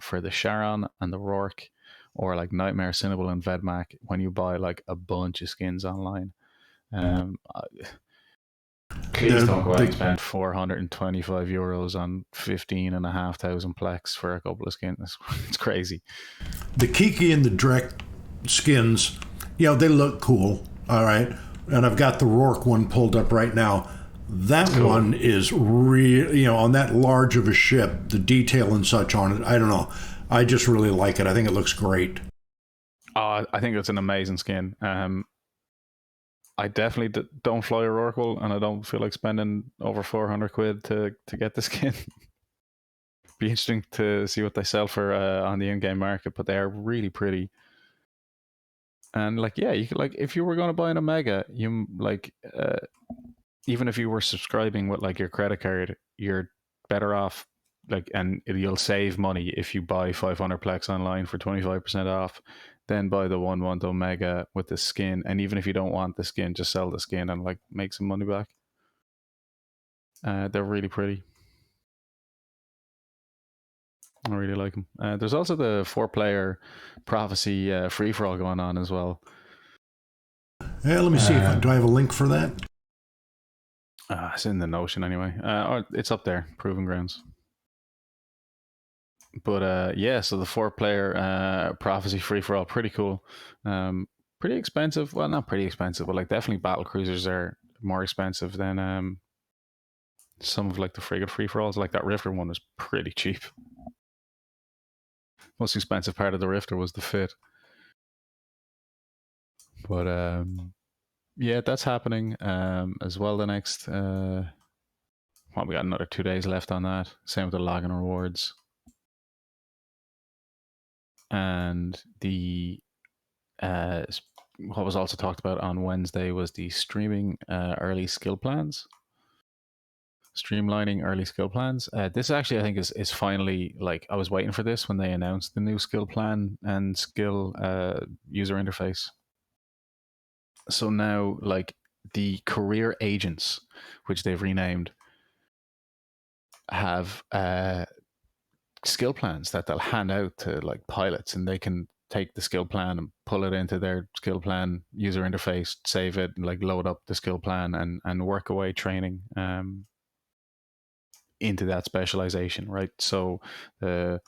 for the Sharon and the Rourke, or like Nightmare, Cinnable, and Vedmak when you buy like a bunch of skins online. Please don't go out and spend €425 on 15,500 Plex for a couple of skins. It's crazy. The Kiki and the Drek skins, they look cool. All right. And I've got the Rourke one pulled up right now. That cool. One is real, on that large of a ship, the detail and such on it. I don't know. I just really like it. I think it looks great. I think it's an amazing skin. I definitely don't fly a Rorqual, and I don't feel like spending over 400 quid to get the skin. Be interesting to see what they sell for on the in-game market, but they are really pretty. And like, yeah, you could, like, if you were going to buy an Omega, you like, even if you were subscribing with like your credit card, you're better off. Like, and you'll save money if you buy 500 Plex online for 25% off. Then buy the 1 month Omega with the skin, and even if you don't want the skin, just sell the skin and like make some money back. They're really pretty. I really like them. There's also the 4-player Prophecy free-for-all going on as well. Yeah, let me see. Do I have a link for that? It's in the Notion anyway. It's up there, Proving Grounds. But yeah, so the 4-player Prophecy free-for-all, pretty cool. Pretty expensive. Well, not pretty expensive, but like definitely battle cruisers are more expensive than some of like the frigate free-for-alls. Like that Rifter one was pretty cheap. Most expensive part of the Rifter was the fit. But yeah, that's happening as well. The next we got another 2 days left on that. Same with the login rewards. And the what was also talked about on Wednesday was the streaming early skill plans. Streamlining early skill plans. This actually, I think, is finally, like, I was waiting for this when they announced the new skill plan and skill user interface. So now, like, the career agents, which they've renamed, have skill plans that they'll hand out to like pilots, and they can take the skill plan and pull it into their skill plan user interface, save it, and like load up the skill plan and work away training into that specialization, right? So the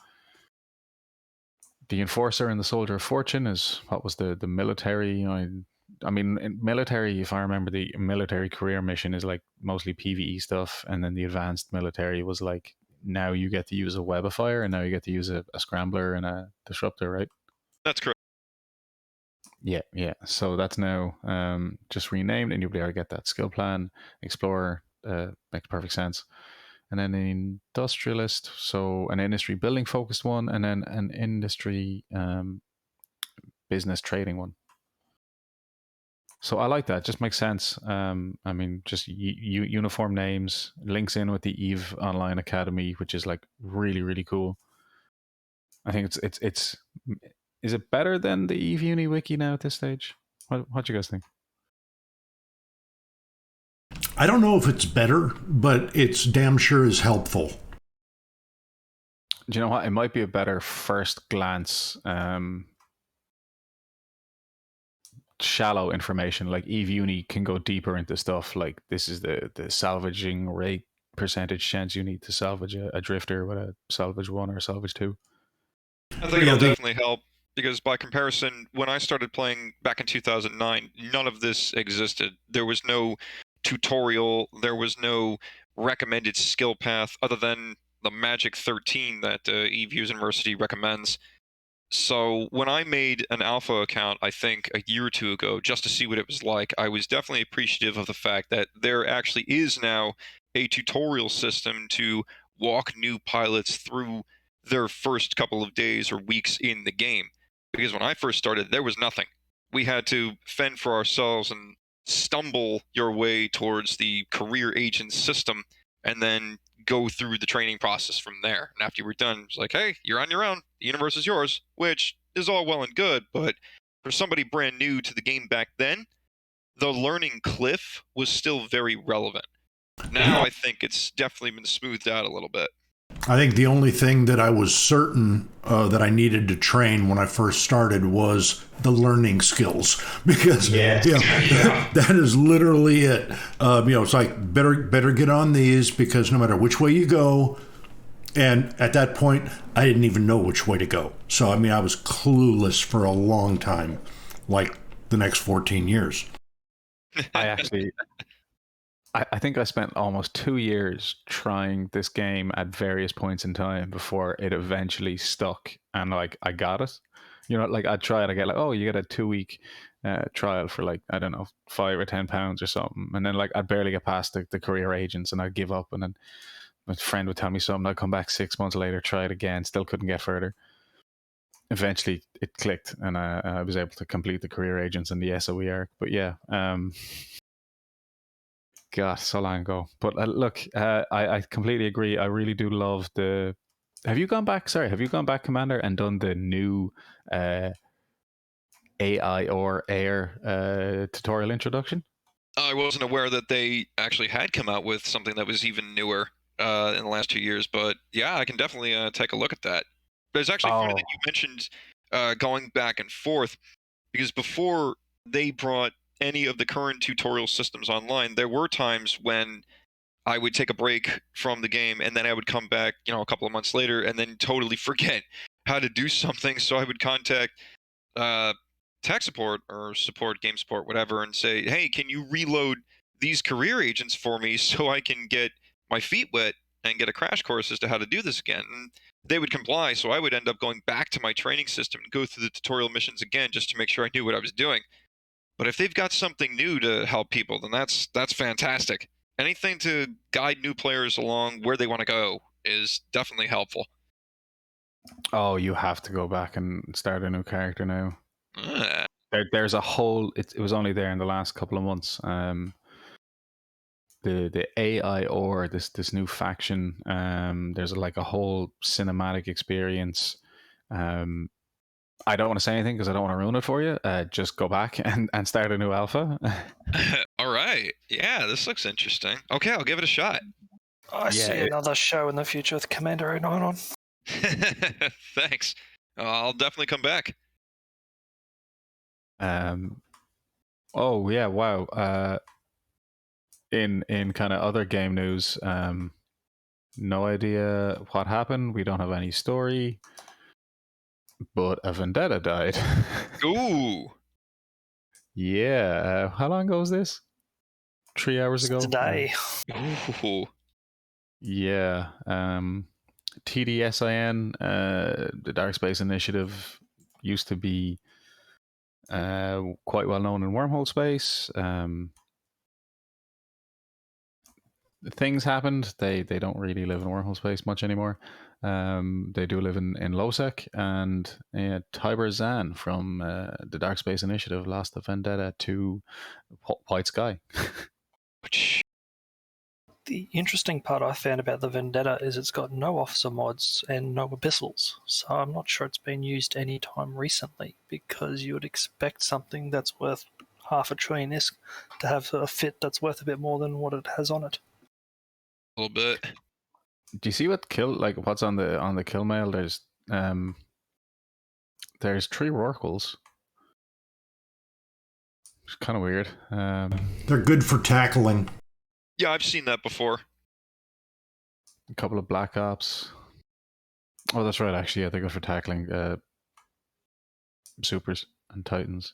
Enforcer and the Soldier of Fortune is what was the military, I mean, in military, if I remember, the military career mission is like mostly PvE stuff, and then the advanced military was like, now you get to use a webifier, and now you get to use a scrambler and a disruptor, right? That's correct. Yeah. So that's now just renamed, and you'll be able to get that skill plan. Explorer makes perfect sense. And then an industrialist, so an industry building focused one, and then an industry business trading one. So I like that. It just makes sense. I mean, just uniform names, links in with the EVE Online Academy, which is like really, really cool. I think it's is it better than the EVE Uni Wiki now at this stage? What do you guys think? I don't know if it's better, but it's damn sure is helpful. Do you know what? It might be a better first glance, shallow information. Like Eve Uni can go deeper into stuff. Like this is the salvaging rate percentage chance you need to salvage a drifter with a salvage 1 or salvage 2. I think it'll definitely help, because by comparison, when I started playing back in 2009, none of this existed. There was no tutorial, there was no recommended skill path other than the Magic 13 that Eve University recommends. So when I made an alpha account, I think a year or two ago, just to see what it was like, I was definitely appreciative of the fact that there actually is now a tutorial system to walk new pilots through their first couple of days or weeks in the game. Because when I first started, there was nothing. We had to fend for ourselves and stumble your way towards the career agent system, and then go through the training process from there. And after you were done, it's like, hey, you're on your own. The universe is yours, which is all well and good. But for somebody brand new to the game back then, the learning cliff was still very relevant. Now I think it's definitely been smoothed out a little bit. I think the only thing that I was certain that I needed to train when I first started was the learning skills, because that is literally it. It's like better get on these, because no matter which way you go, and at that point I didn't even know which way to go. So I mean, I was clueless for a long time, like the next 14 years. I think I spent almost 2 years trying this game at various points in time before it eventually stuck, and like I got it. Like I'd try it, I get like, oh, you get a 2-week trial for like, I don't know, £5 or £10 or something, and then like I'd barely get past the career agents, and I'd give up, and then my friend would tell me something, I'd come back 6 months later, try it again, still couldn't get further. Eventually it clicked, and I was able to complete the career agents and the SOE arc. But yeah, God, so long ago. But look, I completely agree. I really do love the... Have you gone back, Commander, and done the new AI or AIR tutorial introduction? I wasn't aware that they actually had come out with something that was even newer in the last 2 years, but yeah, I can definitely take a look at that. But it's actually funny that you mentioned going back and forth, because before they brought any of the current tutorial systems online, there were times when I would take a break from the game, and then I would come back, a couple of months later, and then totally forget how to do something. So I would contact tech support or game support, whatever, and say, hey, can you reload these career agents for me so I can get my feet wet and get a crash course as to how to do this again? And they would comply, so I would end up going back to my training system and go through the tutorial missions again just to make sure I knew what I was doing. But if they've got something new to help people, then that's fantastic. Anything to guide new players along where they want to go is definitely helpful. Oh, you have to go back and start a new character now. There's a whole... It was only there in the last couple of months. The AI or this new faction. There's like a whole cinematic experience. I don't want to say anything because I don't want to ruin it for you. Just go back and start a new alpha. All right. Yeah, this looks interesting. Okay, I'll give it a shot. I see another show in the future with Commander 09 on. Thanks. I'll definitely come back. Oh yeah, wow. In kind of other game news, no idea what happened. We don't have any story, but a Vendetta died. Ooh. Yeah. How long ago was this? 3 hours ago. Today. Ooh. Yeah. TDSIN, the Dark Space Initiative, used to be quite well known in wormhole space. Things happened. They don't really live in wormhole space much anymore. They do live in LowSec, and Tiber Zan from the Dark Space Initiative lost the Vendetta to White Sky. The interesting part I found about the Vendetta is it's got no officer mods and no abyssals, so I'm not sure it's been used any time recently, because you would expect something that's worth $500 billion to have a fit that's worth a bit more than what it has on it. A little bit. Do you see what's on the kill mail? There's 3 Rorquals. It's kind of weird. They're good for tackling. Yeah, I've seen that before. A couple of Black Ops. Oh, that's right. Actually, yeah, they're good for tackling Supers and Titans.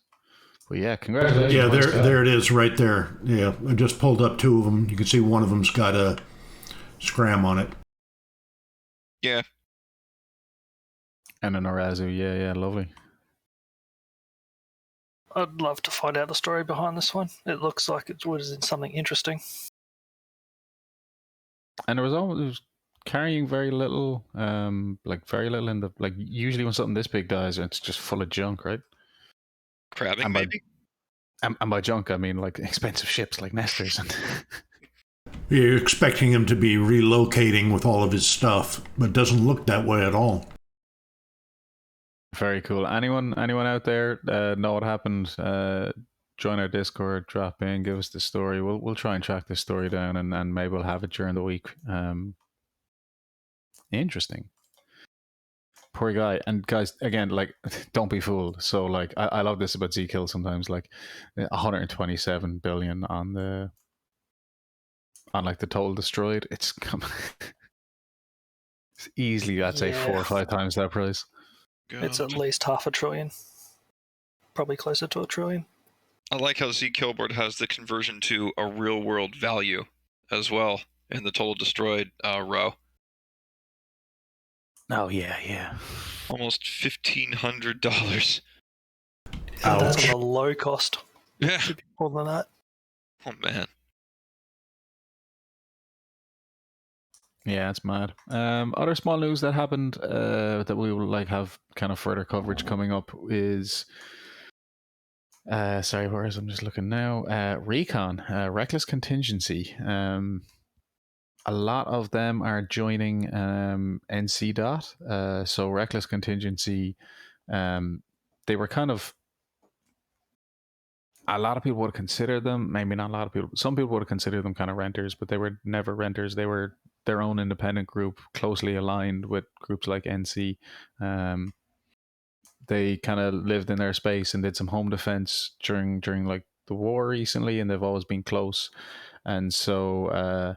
But yeah, congratulations. Yeah, there it is, right there. Yeah, I just pulled up 2 of them. You can see one of them's got a scram on it. Yeah. And an Arazu. Yeah, lovely. I'd love to find out the story behind this one. It looks like it was in something interesting. And it was carrying very little, very little in the, usually when something this big dies, it's just full of junk, right? Crabbing, and maybe? And by junk, I mean expensive ships like Nesters. And You're expecting him to be relocating with all of his stuff, but it doesn't look that way at all. Very cool. Anyone out there know what happened? Join our Discord, drop in, give us the story. We'll try and track this story down, and maybe we'll have it during the week. Interesting. Poor guy. And guys, again, don't be fooled. So I love this about Z-Kill sometimes, 127 billion on the total destroyed. It's easily, I'd say 4 or 5 times that price. God. It's at least $500 billion. Probably closer to $1 trillion. I like how Z-Killboard has the conversion to a real world value as well in the total destroyed row. Oh yeah. Almost $1,500. That's on a low cost. Yeah. Should be more than that. Oh man. Yeah, it's mad. Other small news that happened that we will have kind of further coverage coming up is sorry, where is I'm just looking now. RECON, Reckless Contingency. A lot of them are joining NC Dot. So Reckless Contingency, they were kind of, a lot of people would consider them, maybe not a lot of people, some people would consider them kind of renters, but they were never renters. They were their own independent group, closely aligned with groups like NC. They kind of lived in their space and did some home defense during the war recently, and they've always been close. And so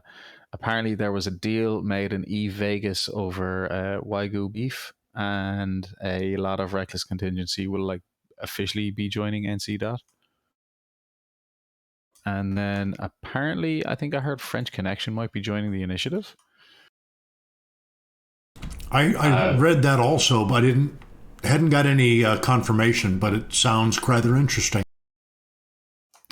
apparently there was a deal made in Vegas over Wagyu beef, and a lot of Reckless Contingency will officially be joining NC Dot. And then apparently, I think I heard French Connection might be joining the initiative. I read that also, but I hadn't got any confirmation, but it sounds rather interesting.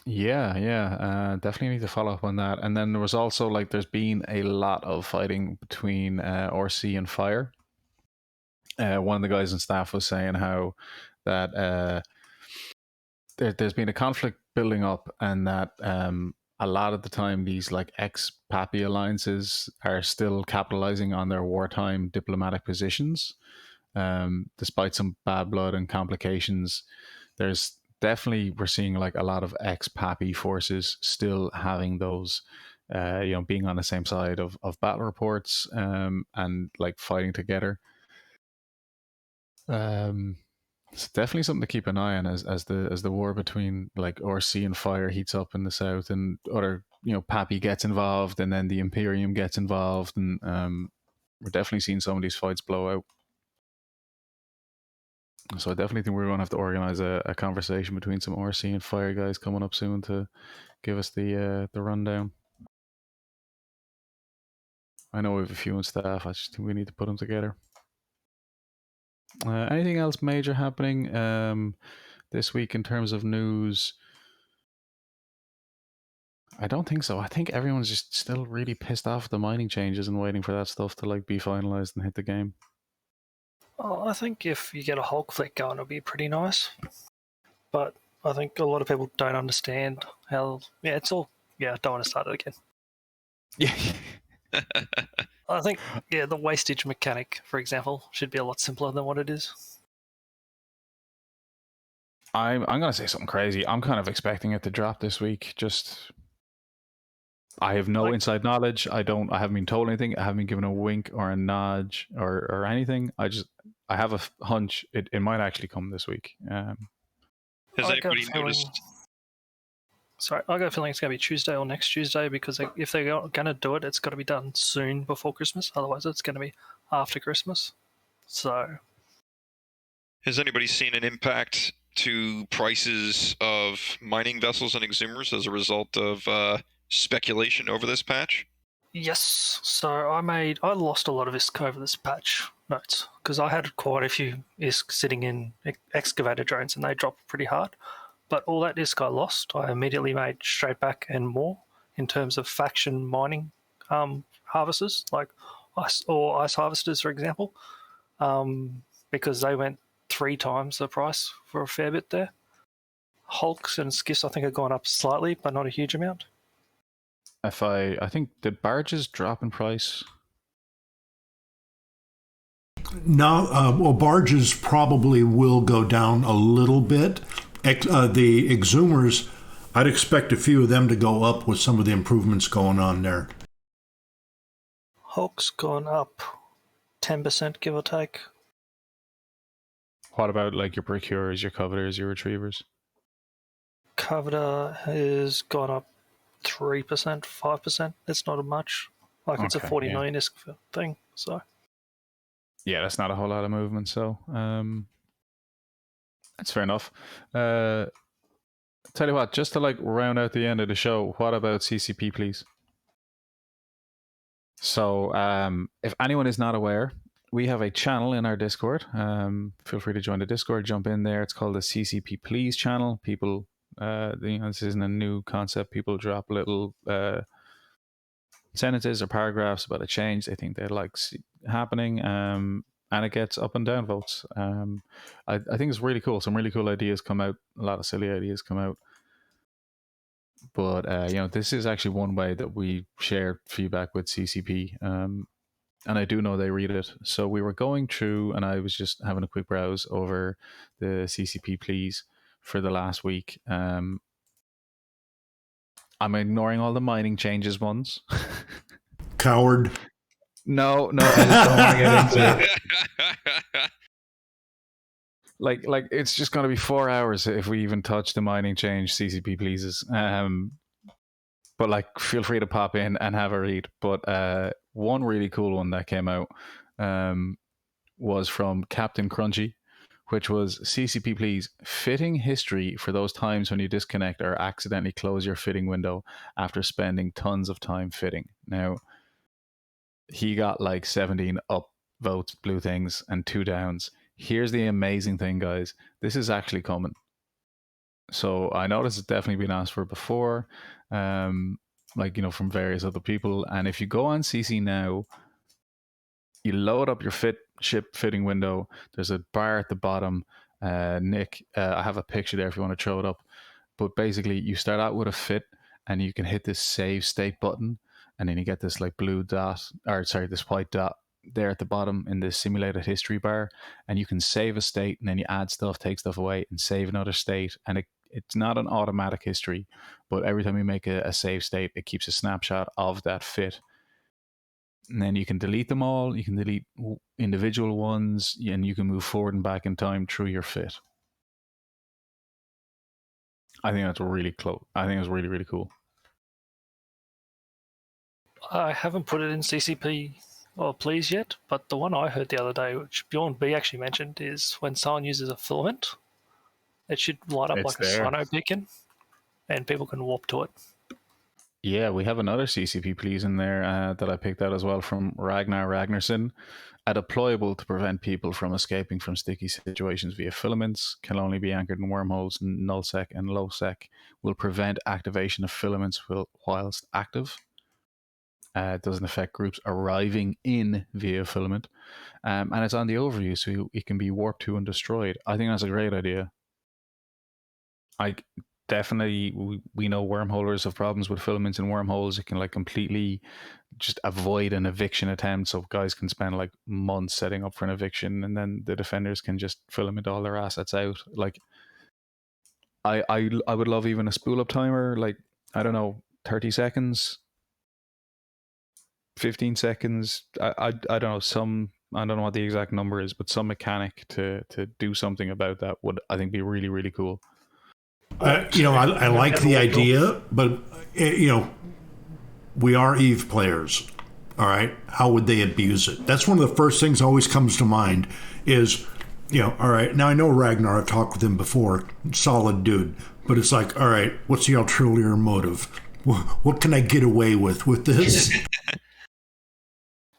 Yeah. Definitely need to follow up on that. And then there was also there's been a lot of fighting between RC and Fire. One of the guys on staff was saying how that there's been a conflict building up, and that a lot of the time these ex-Pappy alliances are still capitalizing on their wartime diplomatic positions. Despite some bad blood and complications, there's definitely, we're seeing a lot of ex-Pappy forces still having those, being on the same side of battle reports and fighting together. It's definitely something to keep an eye on as the war between RC and Fire heats up in the south, and other Pappy gets involved, and then the Imperium gets involved, and we're definitely seeing some of these fights blow out. So I definitely think we're going to have to organize a conversation between some RC and Fire guys coming up soon to give us the rundown. I know we have a few on staff. I just think we need to put them together. Anything else major happening this week in terms of news? I don't think so. I think everyone's just still really pissed off at the mining changes and waiting for that stuff to be finalized and hit the game. Oh, I think if you get a Hulk flick going, it'll be pretty nice. But I think a lot of people don't understand how. Yeah, it's all. Yeah, I don't want to start it again. Yeah. I think, the wastage mechanic, for example, should be a lot simpler than what it is. I'm going to say something crazy. I'm kind of expecting it to drop this week. Just, I have no inside knowledge. I haven't been told anything. I haven't been given a wink or a nudge or anything. I have a hunch it might actually come this week. Has anybody noticed? Sorry, I got a feeling it's going to be Tuesday or next Tuesday, because if they're going to do it, it's got to be done soon before Christmas. Otherwise, it's going to be after Christmas. So, has anybody seen an impact to prices of mining vessels and exhumers as a result of speculation over this patch? Yes. So I lost a lot of ISK over this patch notes, because I had quite a few ISK sitting in excavator drones, and they dropped pretty hard. But all that ISK I lost, I immediately made straight back and more in terms of faction mining harvesters, like ice harvesters, for example, because they went 3 times the price for a fair bit there. Hulks and skiffs, I think, have gone up slightly, but not a huge amount. I think, did barges drop in price? No, well, barges probably will go down a little bit. The exhumers, I'd expect a few of them to go up with some of the improvements going on there. Hulk's gone up 10%, give or take. What about like your procurers, your coveters, your retrievers? Coveter has gone up 3%, 5%. It's not much. Like, it's a 40 million ISK thing, so. Yeah, that's not a whole lot of movement, so that's fair enough. Tell you what, just to like round out the end of the show, what about CCPlease? So if anyone is not aware, we have a channel in our Discord. Feel free to join the Discord, jump in there. It's called the CCPlease channel. People, this isn't a new concept. People drop little sentences or paragraphs about a change they think they'd like happening. And it gets up and down votes. I think it's really cool. Some really cool ideas come out. A lot of silly ideas come out. But this is actually one way that we share feedback with CCP. And I do know they read it. So we were going through, and I was just having a quick browse over the CCPlease for the last week. I'm ignoring all the mining changes ones. Coward. No, I just don't want to get into it. Like it's just going to be 4 hours if we even touch the mining change CCPleases. But like, feel free to pop in and have a read. But one really cool one that came out was from Captain Crunchy, which was CCPlease fitting history for those times when you disconnect or accidentally close your fitting window after spending tons of time fitting. Now, he got like 17 up votes, blue things, and 2 downs. Here's the amazing thing, guys. This is actually coming. So I know this has definitely been asked for before, from various other people. And if you go on CC now, you load up your ship fitting window. There's a bar at the bottom. Nick, I have a picture there if you want to throw it up. But basically, you start out with a fit, and you can hit this save state button. And then you get this like this white dot there at the bottom in the simulated history bar, and you can save a state, and then you add stuff, take stuff away, and save another state. And it's not an automatic history, but every time you make a save state, it keeps a snapshot of that fit. And then you can delete them all. You can delete individual ones, and you can move forward and back in time through your fit. I think that's really close. I think it's really, really cool. I haven't put it in CCP or Please yet, but the one I heard the other day, which Bjorn B actually mentioned, is when someone uses a filament, it should light up like a Cyno beacon, and people can warp to it. Yeah, we have another CCPlease in there that I picked out as well from Ragnar Ragnarsson. A deployable to prevent people from escaping from sticky situations via filaments, can only be anchored in wormholes, nullsec and lowsec, will prevent activation of filaments whilst active. It doesn't affect groups arriving in via filament. And it's on the overview, so it can be warped to and destroyed. I think that's a great idea. We know wormholers have problems with filaments in wormholes. It can like completely just avoid an eviction attempt, so guys can spend like months setting up for an eviction, and then the defenders can just filament all their assets out. Like, I would love even a spool up timer, like, I don't know, 30 seconds, 15 seconds. I don't know, I don't know what the exact number is, but some mechanic to do something about that would, I think, be really, really cool. I like the idea, but we are Eve players. All right, how would they abuse it? That's one of the first things always comes to mind. Is all right. Now I know Ragnar. I've talked with him before. Solid dude, but it's like, all right, what's the ulterior motive? What can I get away with this?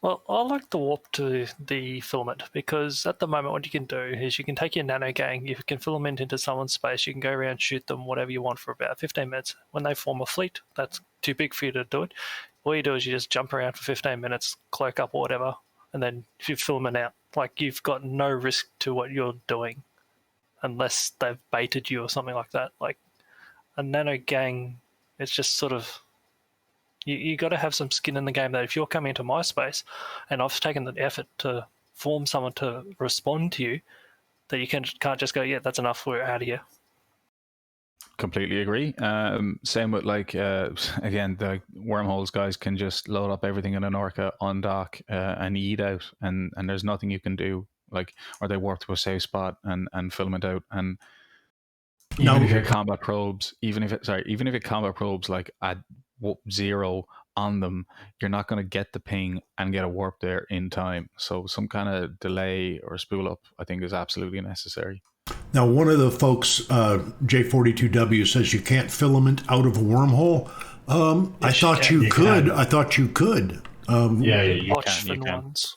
Well, I like the warp to the filament, because at the moment what you can do is you can take your nano gang, you can filament into someone's space, you can go around, shoot them, whatever you want, for about 15 minutes. When they form a fleet, that's too big for you to do it. All you do is you just jump around for 15 minutes, cloak up or whatever, and then you filament out. Like, you've got no risk to what you're doing unless they've baited you or something like that. Like, a nano gang, it's just sort of... You got to have some skin in the game, that if you're coming into my space and I've taken the effort to form someone to respond to you, that you can't just go, yeah, that's enough, we're out of here. Completely agree. Same with, like, again, the wormholes guys can just load up everything in an orca on dock and eat out, and there's nothing you can do. Like, or they warp to a safe spot and filament out. And even if it combat probes, even if it combat probes like at 0 on them, you're not going to get the ping and get a warp there in time. So some kind of delay or spool up, I think, is absolutely necessary. Now, one of the folks, J42W, says you can't filament out of a wormhole. I thought you could. I thought you could. Yeah, you can. Ones.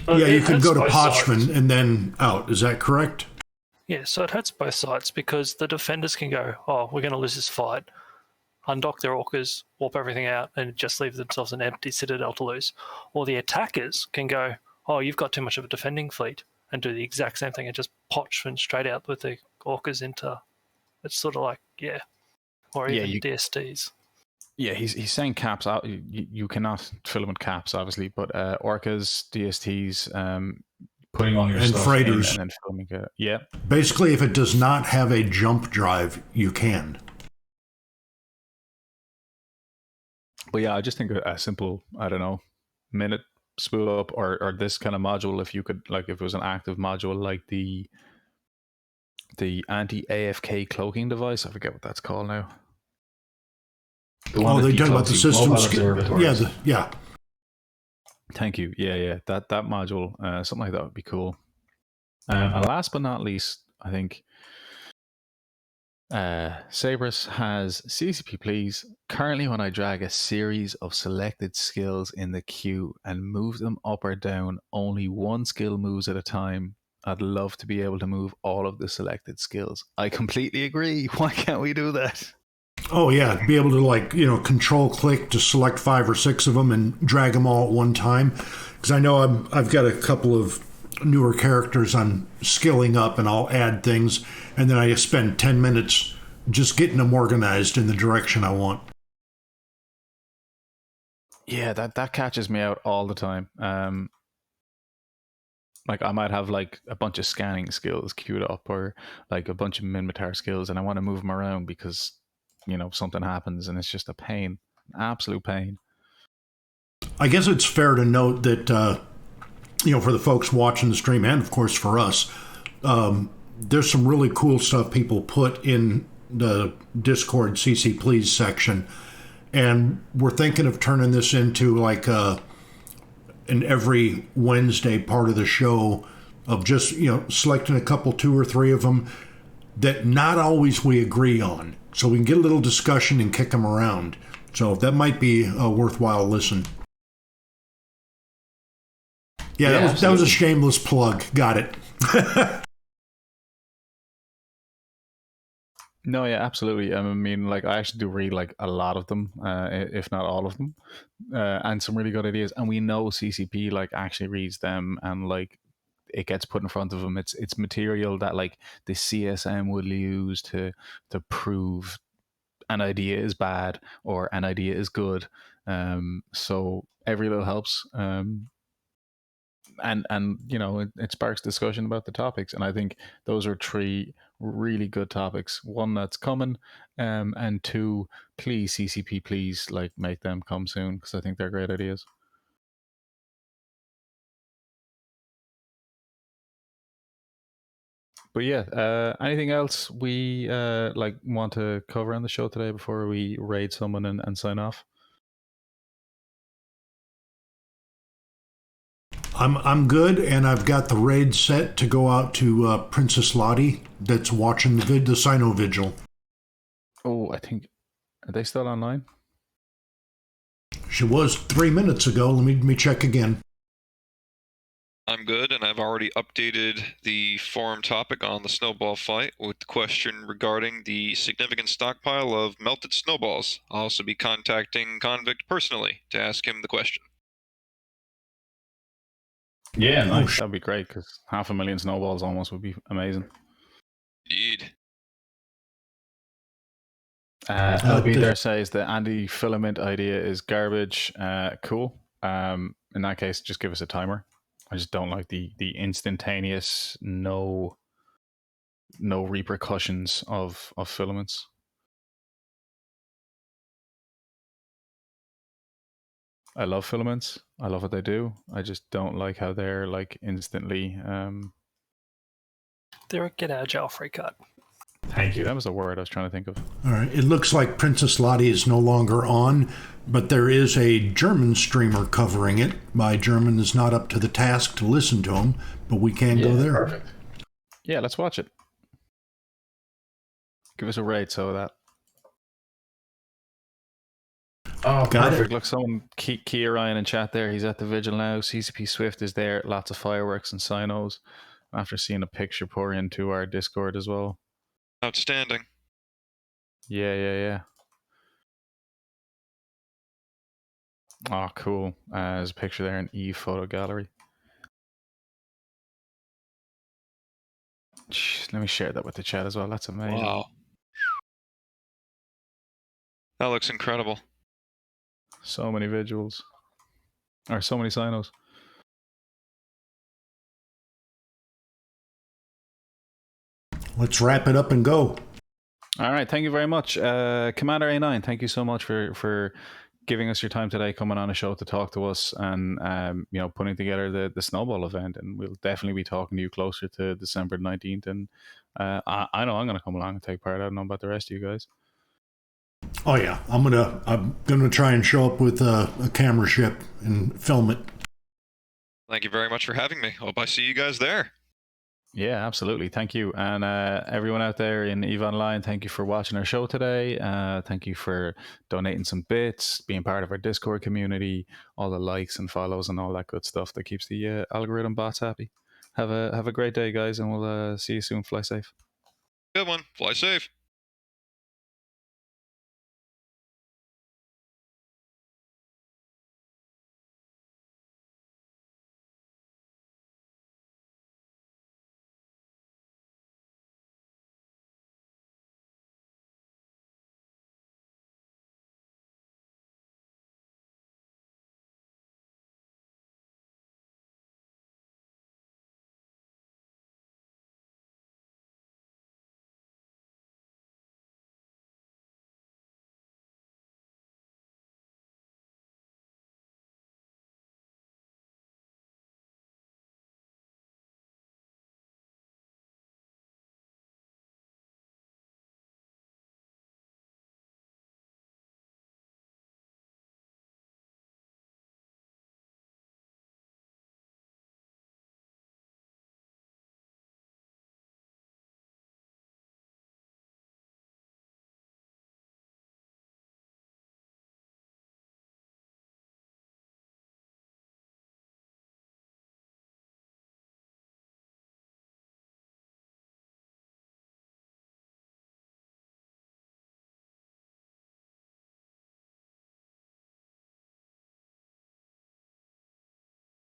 Yeah, you could go to Pochman and then out. Is that correct? Yeah, so it hurts both sides, because the defenders can go, oh, we're going to lose this fight, undock their orcas, warp everything out, and just leave themselves an empty citadel to lose. Or the attackers can go, oh, you've got too much of a defending fleet, and do the exact same thing and just Pochman straight out with the orcas into... It's sort of like, yeah. Or even DSTs. Yeah, he's saying caps out. You cannot filament caps, obviously, but orcas, DSTs, putting on your and stuff freighters, and then filming it. Yeah. Basically, if it does not have a jump drive, you can. But yeah, I just think a simple, I don't know, minute spool up or this kind of module, if you could, like, if it was an active module like the anti-AFK cloaking device, I forget what that's called now. They're talking about the system. Yeah. Thank you. Yeah. That module, something like that would be cool. And last but not least, I think Sabres has CCPlease. Currently, when I drag a series of selected skills in the queue and move them up or down, only one skill moves at a time. I'd love to be able to move all of the selected skills. I completely agree. Why can't we do that? Oh, yeah. Be able to, like, control click to select 5 or 6 of them and drag them all at one time. Because I know I've got a couple of newer characters I'm skilling up, and I'll add things, and then I spend 10 minutes just getting them organized in the direction I want. Yeah, that catches me out all the time. Like, I might have like a bunch of scanning skills queued up, or like a bunch of Minmatar skills, and I want to move them around because something happens, and it's just a pain, an absolute pain. I guess it's fair to note that for the folks watching the stream, and of course for us, there's some really cool stuff people put in the Discord CCPlease section, and we're thinking of turning this into like an every Wednesday part of the show of just selecting a couple, 2 or 3 of them that not always we agree on, so we can get a little discussion and kick them around. So that might be a worthwhile listen. Yeah, that was a shameless plug. Got it. No, yeah, absolutely. I mean, like, I actually do read like a lot of them, if not all of them, and some really good ideas. And we know CCP like actually reads them, and like it gets put in front of them. It's material that like the CSM would use to prove an idea is bad or an idea is good. So every little helps. and you know, it sparks discussion about the topics, and I think those are 3 really good topics. 1 that's coming, and 2, please CCP, please like make them come soon, because I think they're great ideas. But yeah, anything else we like want to cover on the show today before we raid someone and sign off? I'm good, and I've got the raid set to go out to Princess Lottie that's watching the Cyno Vigil. Oh, I think, are they still online? She was 3 minutes ago. Let me check again. I'm good, and I've already updated the forum topic on the snowball fight with the question regarding the significant stockpile of melted snowballs. I'll also be contacting Convict personally to ask him the question. Yeah, nice. That'd be great, because 500,000 snowballs almost would be amazing. Indeed. LB there says the anti-filament idea is garbage. Cool. In that case, just give us a timer. I just don't like the instantaneous, no repercussions of filaments. I love filaments. I love what they do. I just don't like how they're like instantly. They're a get out of jail free card. Thank you. That was the word I was trying to think of. All right. It looks like Princess Lottie is no longer on, but there is a German streamer covering it. My German is not up to the task to listen to him, but we can go there. Perfect. Yeah, let's watch it. Give us a rate so that. Oh, got perfect. it. Look, someone, Key Ryan in chat there. He's at the Vigil now. CCP Swift is there. Lots of fireworks and Cynos. After seeing a picture pour into our Discord as well. Outstanding. Yeah. Oh, cool. There's a picture there in e-photo gallery. Let me share that with the chat as well. That's amazing. Wow. That looks incredible. So many Vigils. Or so many Cynos. Let's wrap it up and go. All right, thank you very much. Commander A9, thank you so much for giving us your time today, coming on a show to talk to us, and you know, putting together the Snowball event. And we'll definitely be talking to you closer to December 19th. And I know I'm going to come along and take part. I don't know about the rest of you guys. Oh yeah, I'm gonna try and show up with a camera ship and film it. Thank you very much for having me. Hope I see you guys there. Yeah, absolutely. Thank you. And everyone out there in EVE Online, thank you for watching our show today. Thank you for donating some bits, being part of our Discord community, all the likes and follows and all that good stuff that keeps the algorithm bots happy. Have a great day, guys, and we'll see you soon. Fly safe. Good one. Fly safe.